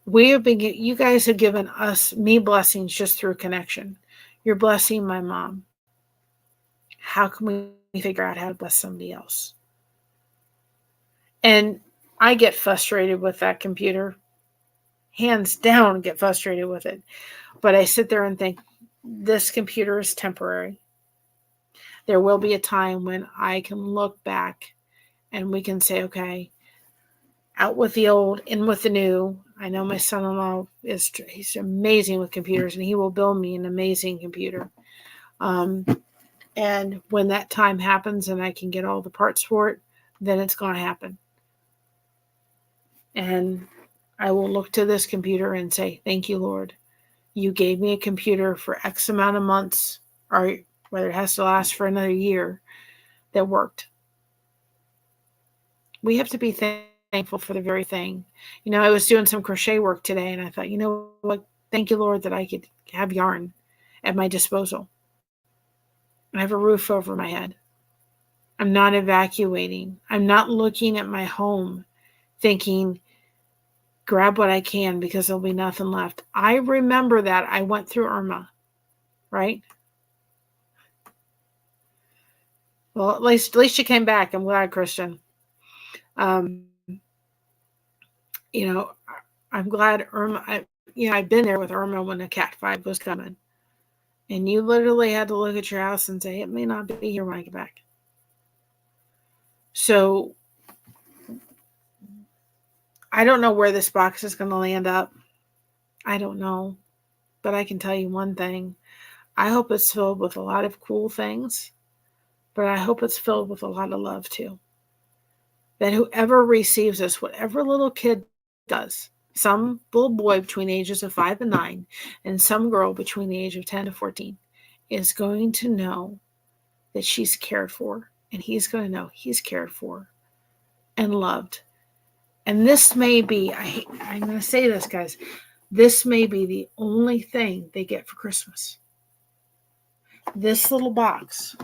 You guys have given me blessings just through connection. You're blessing my mom. How can we figure out how to bless somebody else? And I get frustrated with that computer. Hands down, get frustrated with it. But I sit there and think, this computer is temporary. There will be a time when I can look back and we can say, okay, out with the old, in with the new. I know my son-in-law he's amazing with computers, and he will build me an amazing computer. And when that time happens and I can get all the parts for it, then it's going to happen. And I will look to this computer and say, thank you, Lord. You gave me a computer for X amount of months, or whether it has to last for another year, that worked. We have to be thankful for the very thing. I was doing some crochet work today, and I thought, you know what? Thank you, Lord, that I could have yarn at my disposal. I have a roof over my head. I'm not evacuating. I'm not looking at my home thinking, grab what I can because there'll be nothing left. I remember that I went through Irma, right? Well, at least you came back. I'm glad, Christian. I'm glad Irma. I've been there with Irma when the Cat 5 was coming, and you literally had to look at your house and say, it may not be here when I get back. So I don't know where this box is going to land up. I don't know, but I can tell you one thing. I hope it's filled with a lot of cool things, but I hope it's filled with a lot of love too. That whoever receives this, whatever little kid does, some little boy between the ages of 5 and 9, and some girl between the age of 10 to 14, is going to know that she's cared for, and he's going to know he's cared for and loved. And this may be, I'm going to say this, guys, this may be the only thing they get for Christmas. This little box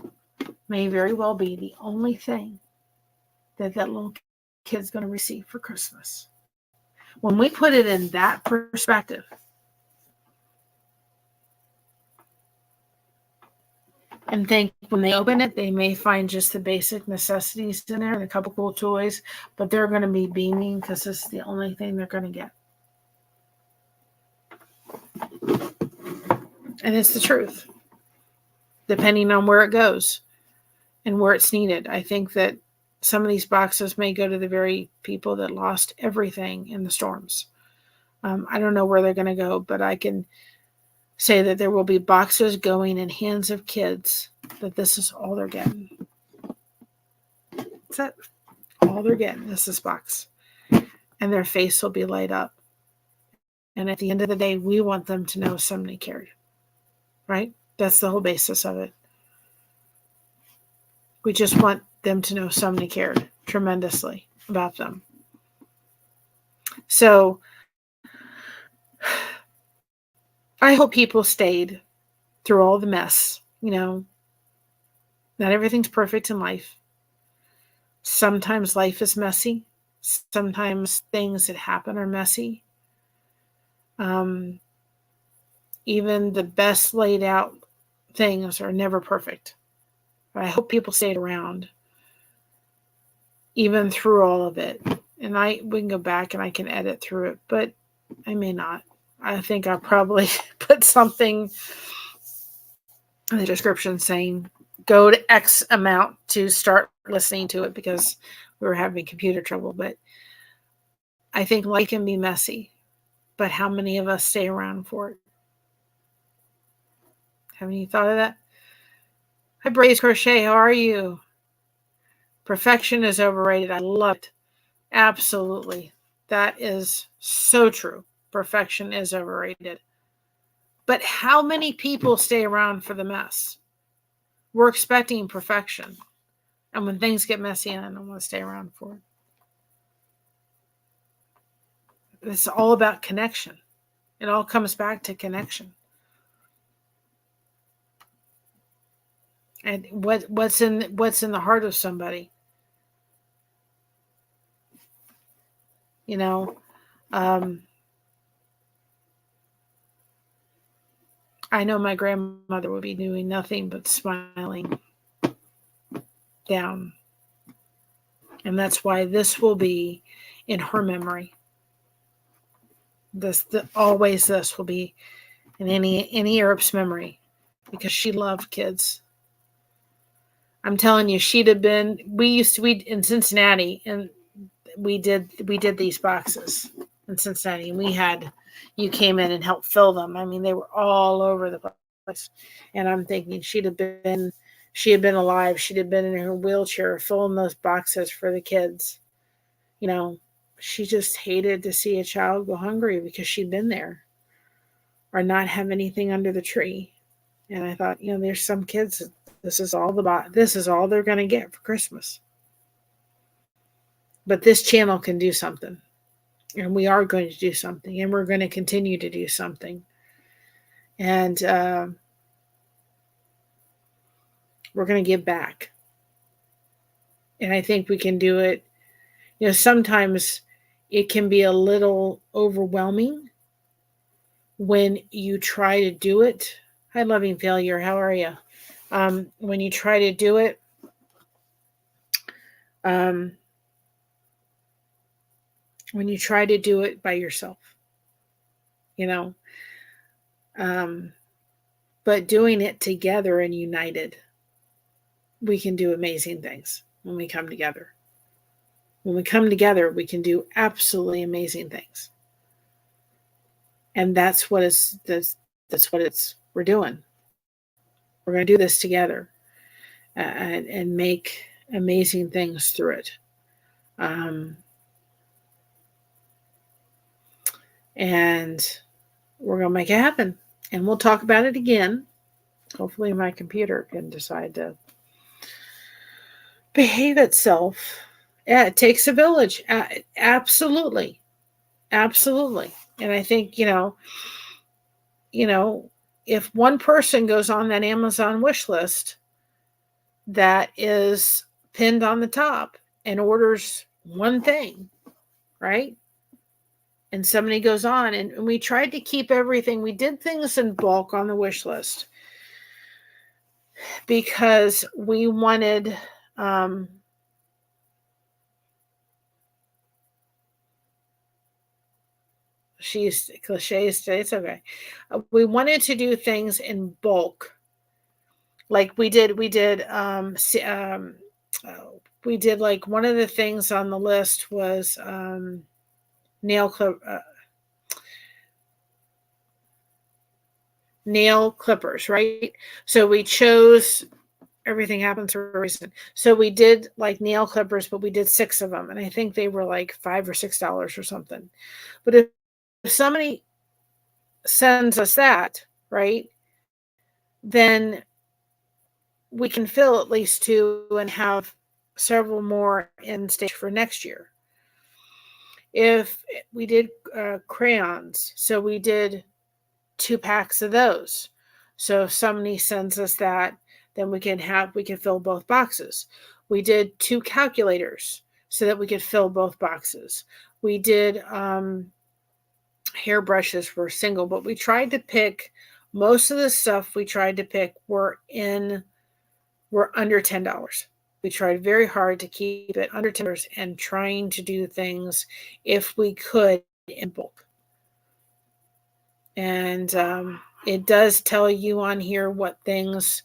may very well be the only thing that little kid's going to receive for Christmas. When we put it in that perspective, and think when they open it, they may find just the basic necessities in there and a couple cool toys, but they're going to be beaming because this is the only thing they're going to get. And it's the truth, depending on where it goes and where it's needed. I think that some of these boxes may go to the very people that lost everything in the storms. I don't know where they're going to go, but I can say that there will be boxes going in hands of kids that this is all they're getting. That's it. All they're getting is this box. And their face will be light up. And at the end of the day, we want them to know somebody cared. Right? That's the whole basis of it. We just want them to know somebody cared tremendously about them. So I hope people stayed through all the mess. Not everything's perfect in life. Sometimes life is messy. Sometimes things that happen are messy. Even the best laid out things are never perfect. But I hope people stayed around even through all of it. And we can go back and I can edit through it. But I may not. I think I'll probably put something in the description saying go to X amount to start listening to it because we were having computer trouble. But I think life can be messy, but how many of us stay around for it? Haven't you thought of that? Hi, Braze Crochet. How are you? Perfection is overrated. I love it. Absolutely. That is so true. Perfection is overrated. But how many people stay around for the mess? We're expecting perfection. And when things get messy, I don't want to stay around for it. It's all about connection. It all comes back to connection. And what's in the heart of somebody? You know, I know my grandmother would be doing nothing but smiling down. And that's why this will be in her memory. Always this will be in any Arab's memory because she loved kids. I'm telling you, she'd have been. We in Cincinnati, and we did these boxes in Cincinnati, and you came in and helped fill them. I mean, they were all over the place, and I'm thinking she had been alive. She'd have been in her wheelchair filling those boxes for the kids. You know, she just hated to see a child go hungry because she'd been there or not have anything under the tree. And I thought, there's some kids, this is all they're going to get for Christmas. But this channel can do something. And we are going to do something. And we're going to continue to do something. And we're going to give back. And I think we can do it. Sometimes it can be a little overwhelming when you try to do it. Hi, Loving Failure. How are you? When you try to do it, by yourself, but doing it together and united, we can do amazing things when we come together. When we come together, we can do absolutely amazing things. And that's what we're doing. We're going to do this together and make amazing things through it. And we're going to make it happen. And we'll talk about it again. Hopefully my computer can decide to behave itself. Yeah, it takes a village. Absolutely. Absolutely. And I think, if one person goes on that Amazon wish list that is pinned on the top and orders one thing, right? And somebody goes on, and we tried to keep everything. We did things in bulk on the wish list because we wanted she's cliches today. It's okay. We wanted to do things in bulk, like we did. We did like one of the things on the list was nail clippers, right? So we chose. Everything happens for a reason. So we did like nail clippers, but we did 6 of them, and I think they were like $5 or $6 or something. But if somebody sends us that, right, then we can fill at least 2 and have several more in stage for next year. If we did crayons, so we did 2 packs of those. So if somebody sends us that, then we can fill both boxes. We did 2 calculators so that we could fill both boxes. We did hairbrushes for single, but we tried to pick most of the stuff we tried to pick were under $10. We tried very hard to keep it under $10 and trying to do things if we could in bulk. And it does tell you on here what things,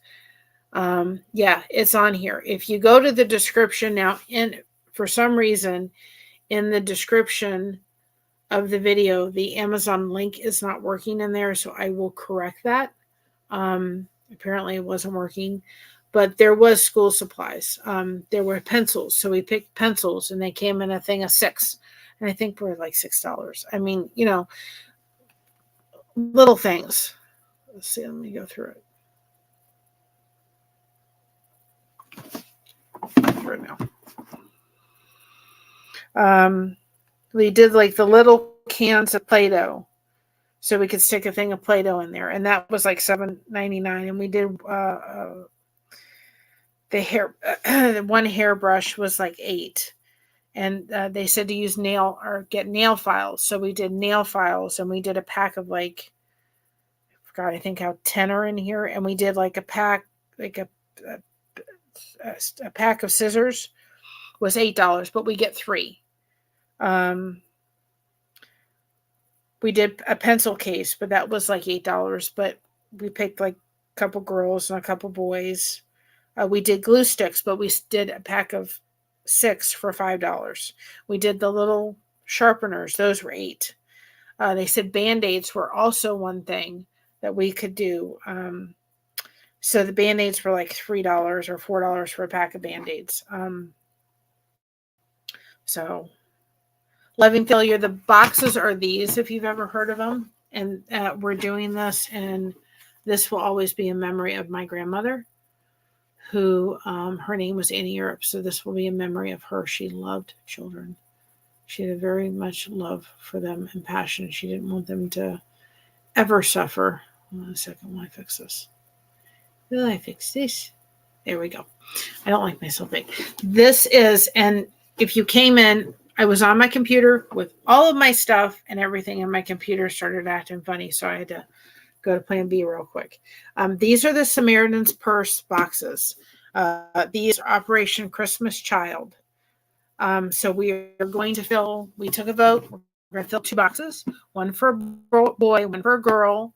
yeah, it's on here. If you go to the description now, for some reason, in the description of the video, the Amazon link is not working in there, so I will correct that. Apparently it wasn't working, but there was school supplies. There were pencils, so we picked pencils, and they came in a thing of 6, and I think we're like $6. I mean, you know, little things. Let's see, let me go through it right now. We did like the little cans of Play-Doh, so we could stick a thing of Play-Doh in there, and that was like $7.99. And we did the hair, one hairbrush was like $8, and they said to use get nail files. So we did nail files, and we did a pack of like, I forgot, I think how 10 are in here, and we did like a pack, like a pack of scissors was $8, but we get 3. We did a pencil case, but that was like $8, but we picked like a couple girls and a couple boys. We did glue sticks, but we did a pack of 6 for $5. We did the little sharpeners. Those were $8. They said Band-Aids were also one thing that we could do. So the Band-Aids were like $3 or $4 for a pack of Band-Aids. So Loving Failure, the boxes are these, if you've ever heard of them. And we're doing this, and this will always be a memory of my grandmother, who her name was Annie Europe. So this will be a memory of her. She loved children. She had a very much love for them and passion. She didn't want them to ever suffer. Hold on a second while I fix this. Will I fix this? There we go. I don't like myself big. This is, and if you came in, I was on my computer with all of my stuff and everything, and my computer started acting funny, so I had to go to plan B real quick. These are the Samaritan's Purse boxes. These are Operation Christmas Child. So we are going to fill, we took a vote, we're going to fill 2 boxes, one for a boy, one for a girl,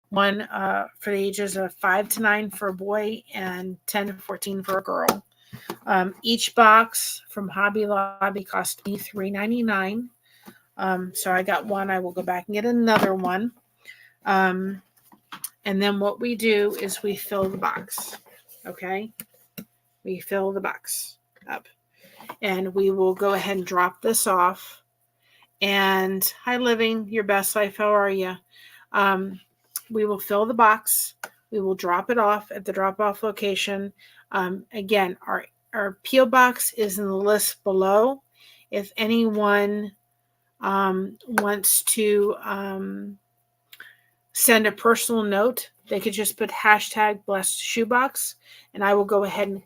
one for the ages of 5 to 9 for a boy and 10 to 14 for a girl. Each box from Hobby Lobby cost me $3.99. So I got one. I will go back and get another one. And then what we do is we fill the box. Okay? We fill the box up. And we will go ahead and drop this off. And hi, Living, your best life. How are you? We will fill the box. We will drop it off at the drop-off location. Again, our P.O. box is in the list below. If anyone wants to send a personal note, they could just put hashtag blessed shoebox, and I will go ahead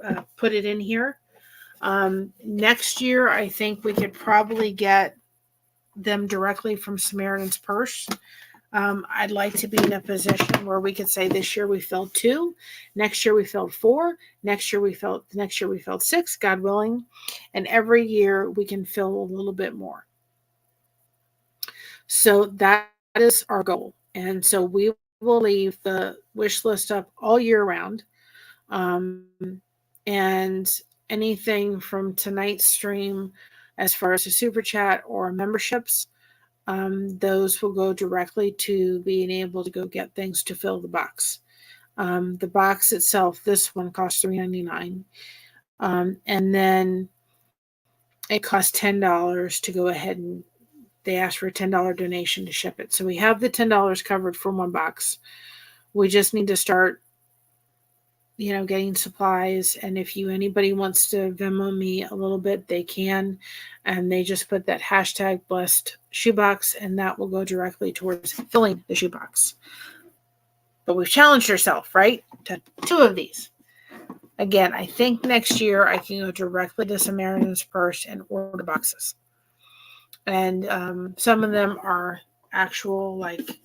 and put it in here. Next year, I think we could probably get them directly from Samaritan's Purse. I'd like to be in a position where we could say this year we filled 2, next year we filled 4, next year we filled 6, God willing, and every year we can fill a little bit more. So that is our goal, and so we will leave the wish list up all year round, and anything from tonight's stream, as far as a super chat or memberships. Those will go directly to being able to go get things to fill the box. The box itself, this one costs $3.99. And then it costs $10 to go ahead, and they ask for a $10 donation to ship it. So we have the $10 covered for one box. We just need to start, getting supplies. And if anybody wants to Venmo me a little bit, they can. And they just put that hashtag blessed shoebox, and that will go directly towards filling the shoebox. But we've challenged ourselves, right, to 2 of these. Again, I think next year I can go directly to Samaritan's Purse and order boxes. And some of them are actual like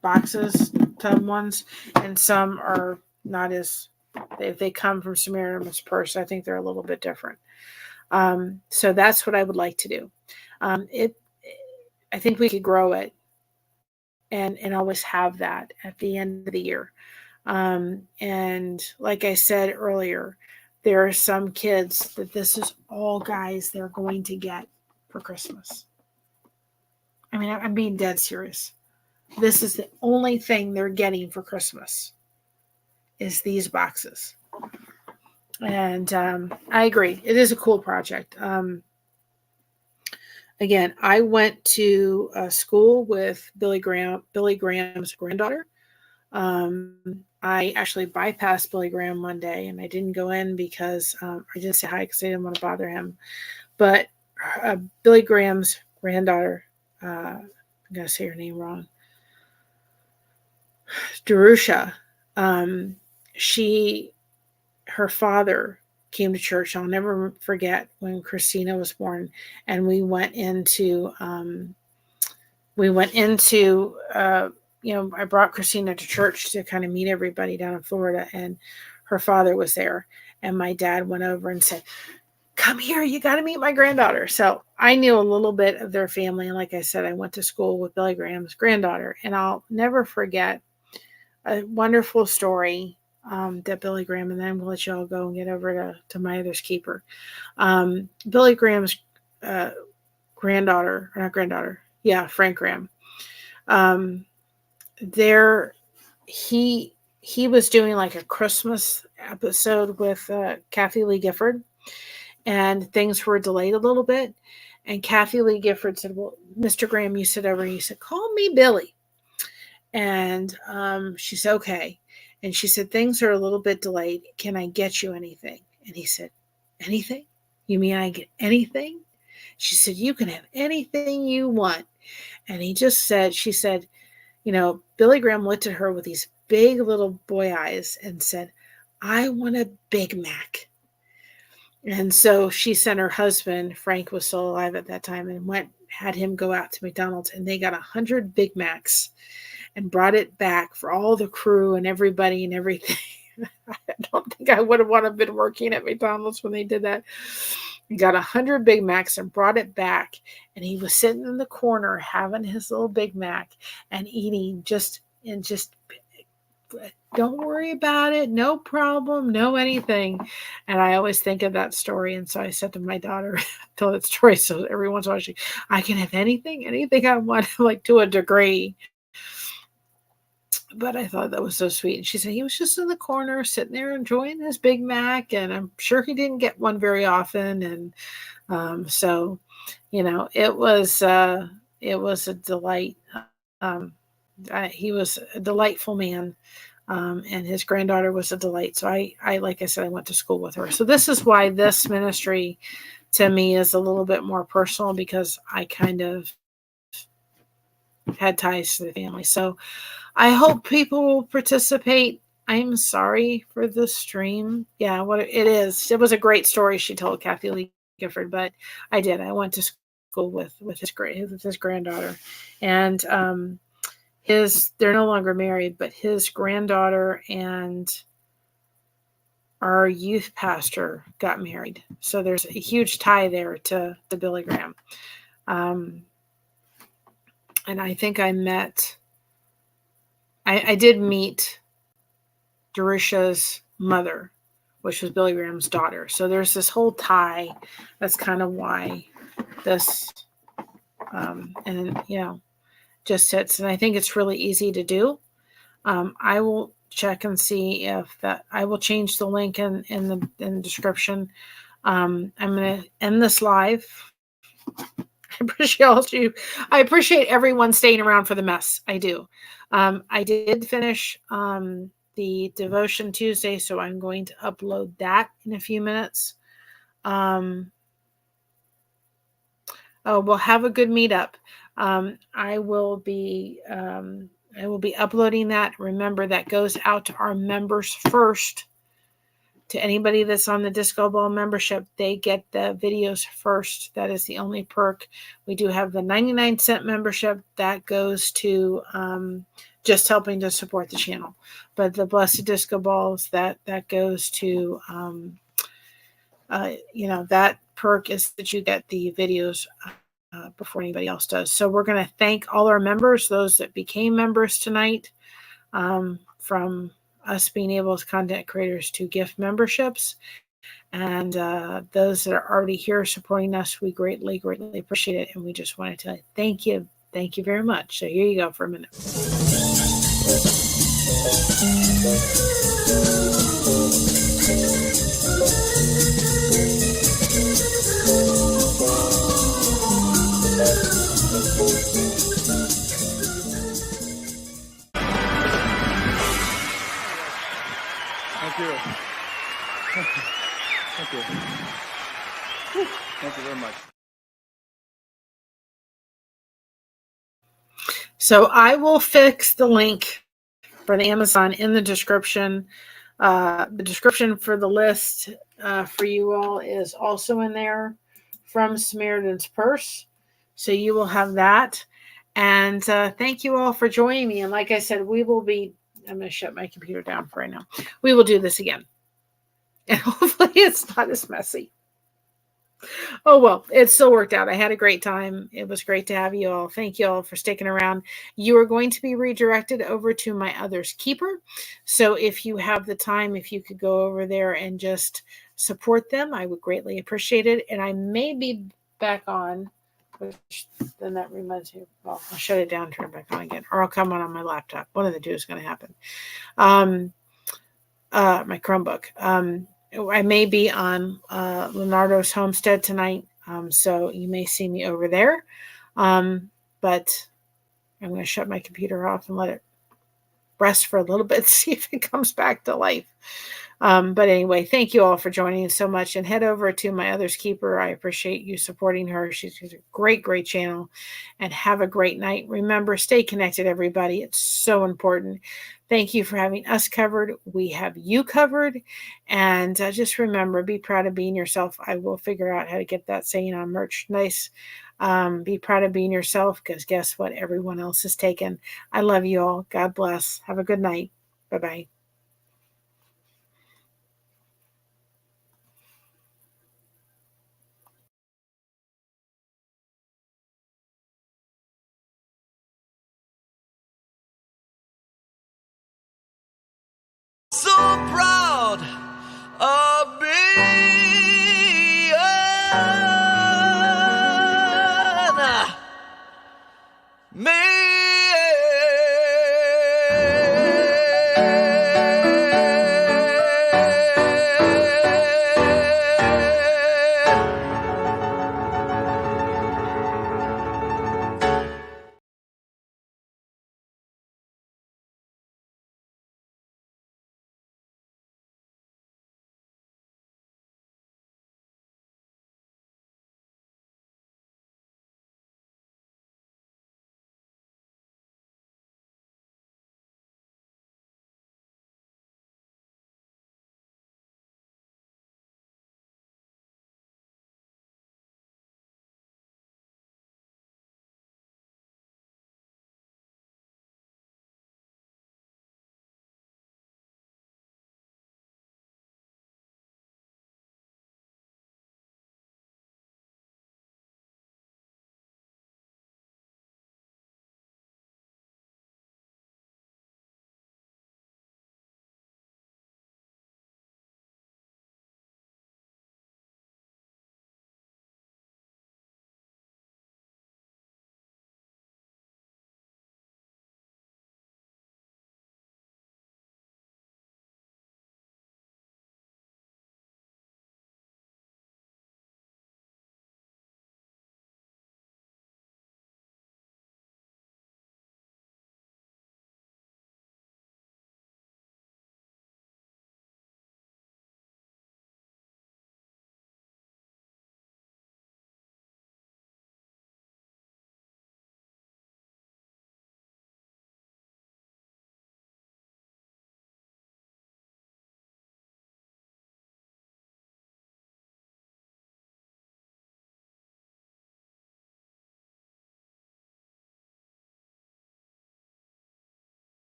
boxes, tub ones, and some are not as, if they come from Samaritan's Purse, I think they're a little bit different. So that's what I would like to do. I think we could grow it and always have that at the end of the year. And like I said earlier, there are some kids that this is all, guys, they're going to get for Christmas. I mean, I'm being dead serious. This is the only thing they're getting for Christmas is these boxes. And I agree. It is a cool project. Again, I went to school with Billy Graham's granddaughter. I actually bypassed Billy Graham one day, and I didn't go in because I didn't say hi because I didn't want to bother him. But Billy Graham's granddaughter, I'm going to say her name wrong, Darusha, her father came to church. I'll never forget when Christina was born, and we went into I brought Christina to church to kind of meet everybody down in Florida, and her father was there. And my dad went over and said, "Come here, you got to meet my granddaughter." So I knew a little bit of their family. And like I said, I went to school with Billy Graham's granddaughter, and I'll never forget a wonderful story that Billy Graham, and then I'm going to let you all go and get over to my other's keeper. Billy Graham's granddaughter, or not granddaughter, Frank Graham. He was doing like a Christmas episode with Kathy Lee Gifford, and things were delayed a little bit. And Kathy Lee Gifford said, "Well, Mr. Graham," you said over, he said, "Call me Billy." And she said, "Okay." And she said, "Things are a little bit delayed. Can I get you anything?" And he said, "Anything? You mean I get anything?" She said, "You can have anything you want." And she said, Billy Graham looked at her with these big little boy eyes and said, "I want a Big Mac." And so she sent her husband, Frank was still alive at that time, and had him go out to McDonald's, and they got 100 Big Macs and brought it back for all the crew and everybody and everything. I don't think I would have wanted to been working at McDonald's when they did that. He got 100 Big Macs and brought it back, and he was sitting in the corner having his little Big Mac and eating just don't worry about it, no problem, no anything. And I always think of that story, and so I said to my daughter, tell that story, so every once in a while I can have anything I want, like to a degree. But I thought that was so sweet. And she said he was just in the corner sitting there enjoying his Big Mac, and I'm sure he didn't get one very often. And so, it was a delight. He was a delightful man, and his granddaughter was a delight. So I like I said, I went to school with her. So this is why this ministry to me is a little bit more personal, because I kind of had ties to the family. So I hope people will participate. I'm sorry for the stream. Yeah, what it is. It was a great story she told, Kathy Lee Gifford, but I did. I went to school with his granddaughter, and they're no longer married, but his granddaughter and our youth pastor got married. So there's a huge tie there to Billy Graham. And I think I did meet Darusha's mother, which was Billy Graham's daughter. So there's this whole tie. That's kind of why this, just hits. And I think it's really easy to do. I will check and see if I will change the link in the description. I'm going to end this live. I appreciate everyone staying around for the mess. I do. I did finish the Devotion Tuesday, so I'm going to upload that in a few minutes. We'll have a good meetup. I will be uploading that. Remember, that goes out to our members first. To anybody that's on the Disco Ball membership, they get the videos first. That is the only perk. We do have the 99-cent membership. That goes to just helping to support the channel. But the Blessed Disco Balls, that goes to, that perk is that you get the videos before anybody else does. So we're going to thank all our members, those that became members tonight, from us being able as content creators to gift memberships. And those that are already here supporting us, we greatly, greatly appreciate it. And we just want to tell you, thank you. Thank you very much. So here you go for a minute. Thank you. Thank you. Thank you very much. So I will fix the link for the Amazon in the description. The description for the list for you all is also in there from Samaritan's Purse. So you will have that. And thank you all for joining me. And like I said, we will be, I'm going to shut my computer down for right now. We will do this again. And hopefully it's not as messy. Oh, well, it still worked out. I had a great time. It was great to have you all. Thank you all for sticking around. You are going to be redirected over to my Other's Keeper. So if you have the time, if you could go over there and just support them, I would greatly appreciate it. And I may be back on, which then that reminds me, well, I'll shut it down, turn it back on again, or I'll come on my laptop. One of the two is going to happen. My Chromebook. I may be on Leonardo's homestead tonight, so you may see me over there. But I'm going to shut my computer off and let it rest for a little bit, see if it comes back to life. But anyway, thank you all for joining so much. And head over to my Other's Keeper. I appreciate you supporting her. She's a great, great channel. And have a great night. Remember, stay connected, everybody. It's so important. Thank you for having us covered. We have you covered. And just remember, be proud of being yourself. I will figure out how to get that saying on merchandise. Be proud of being yourself, because guess what? Everyone else is taken. I love you all. God bless. Have a good night. Bye-bye.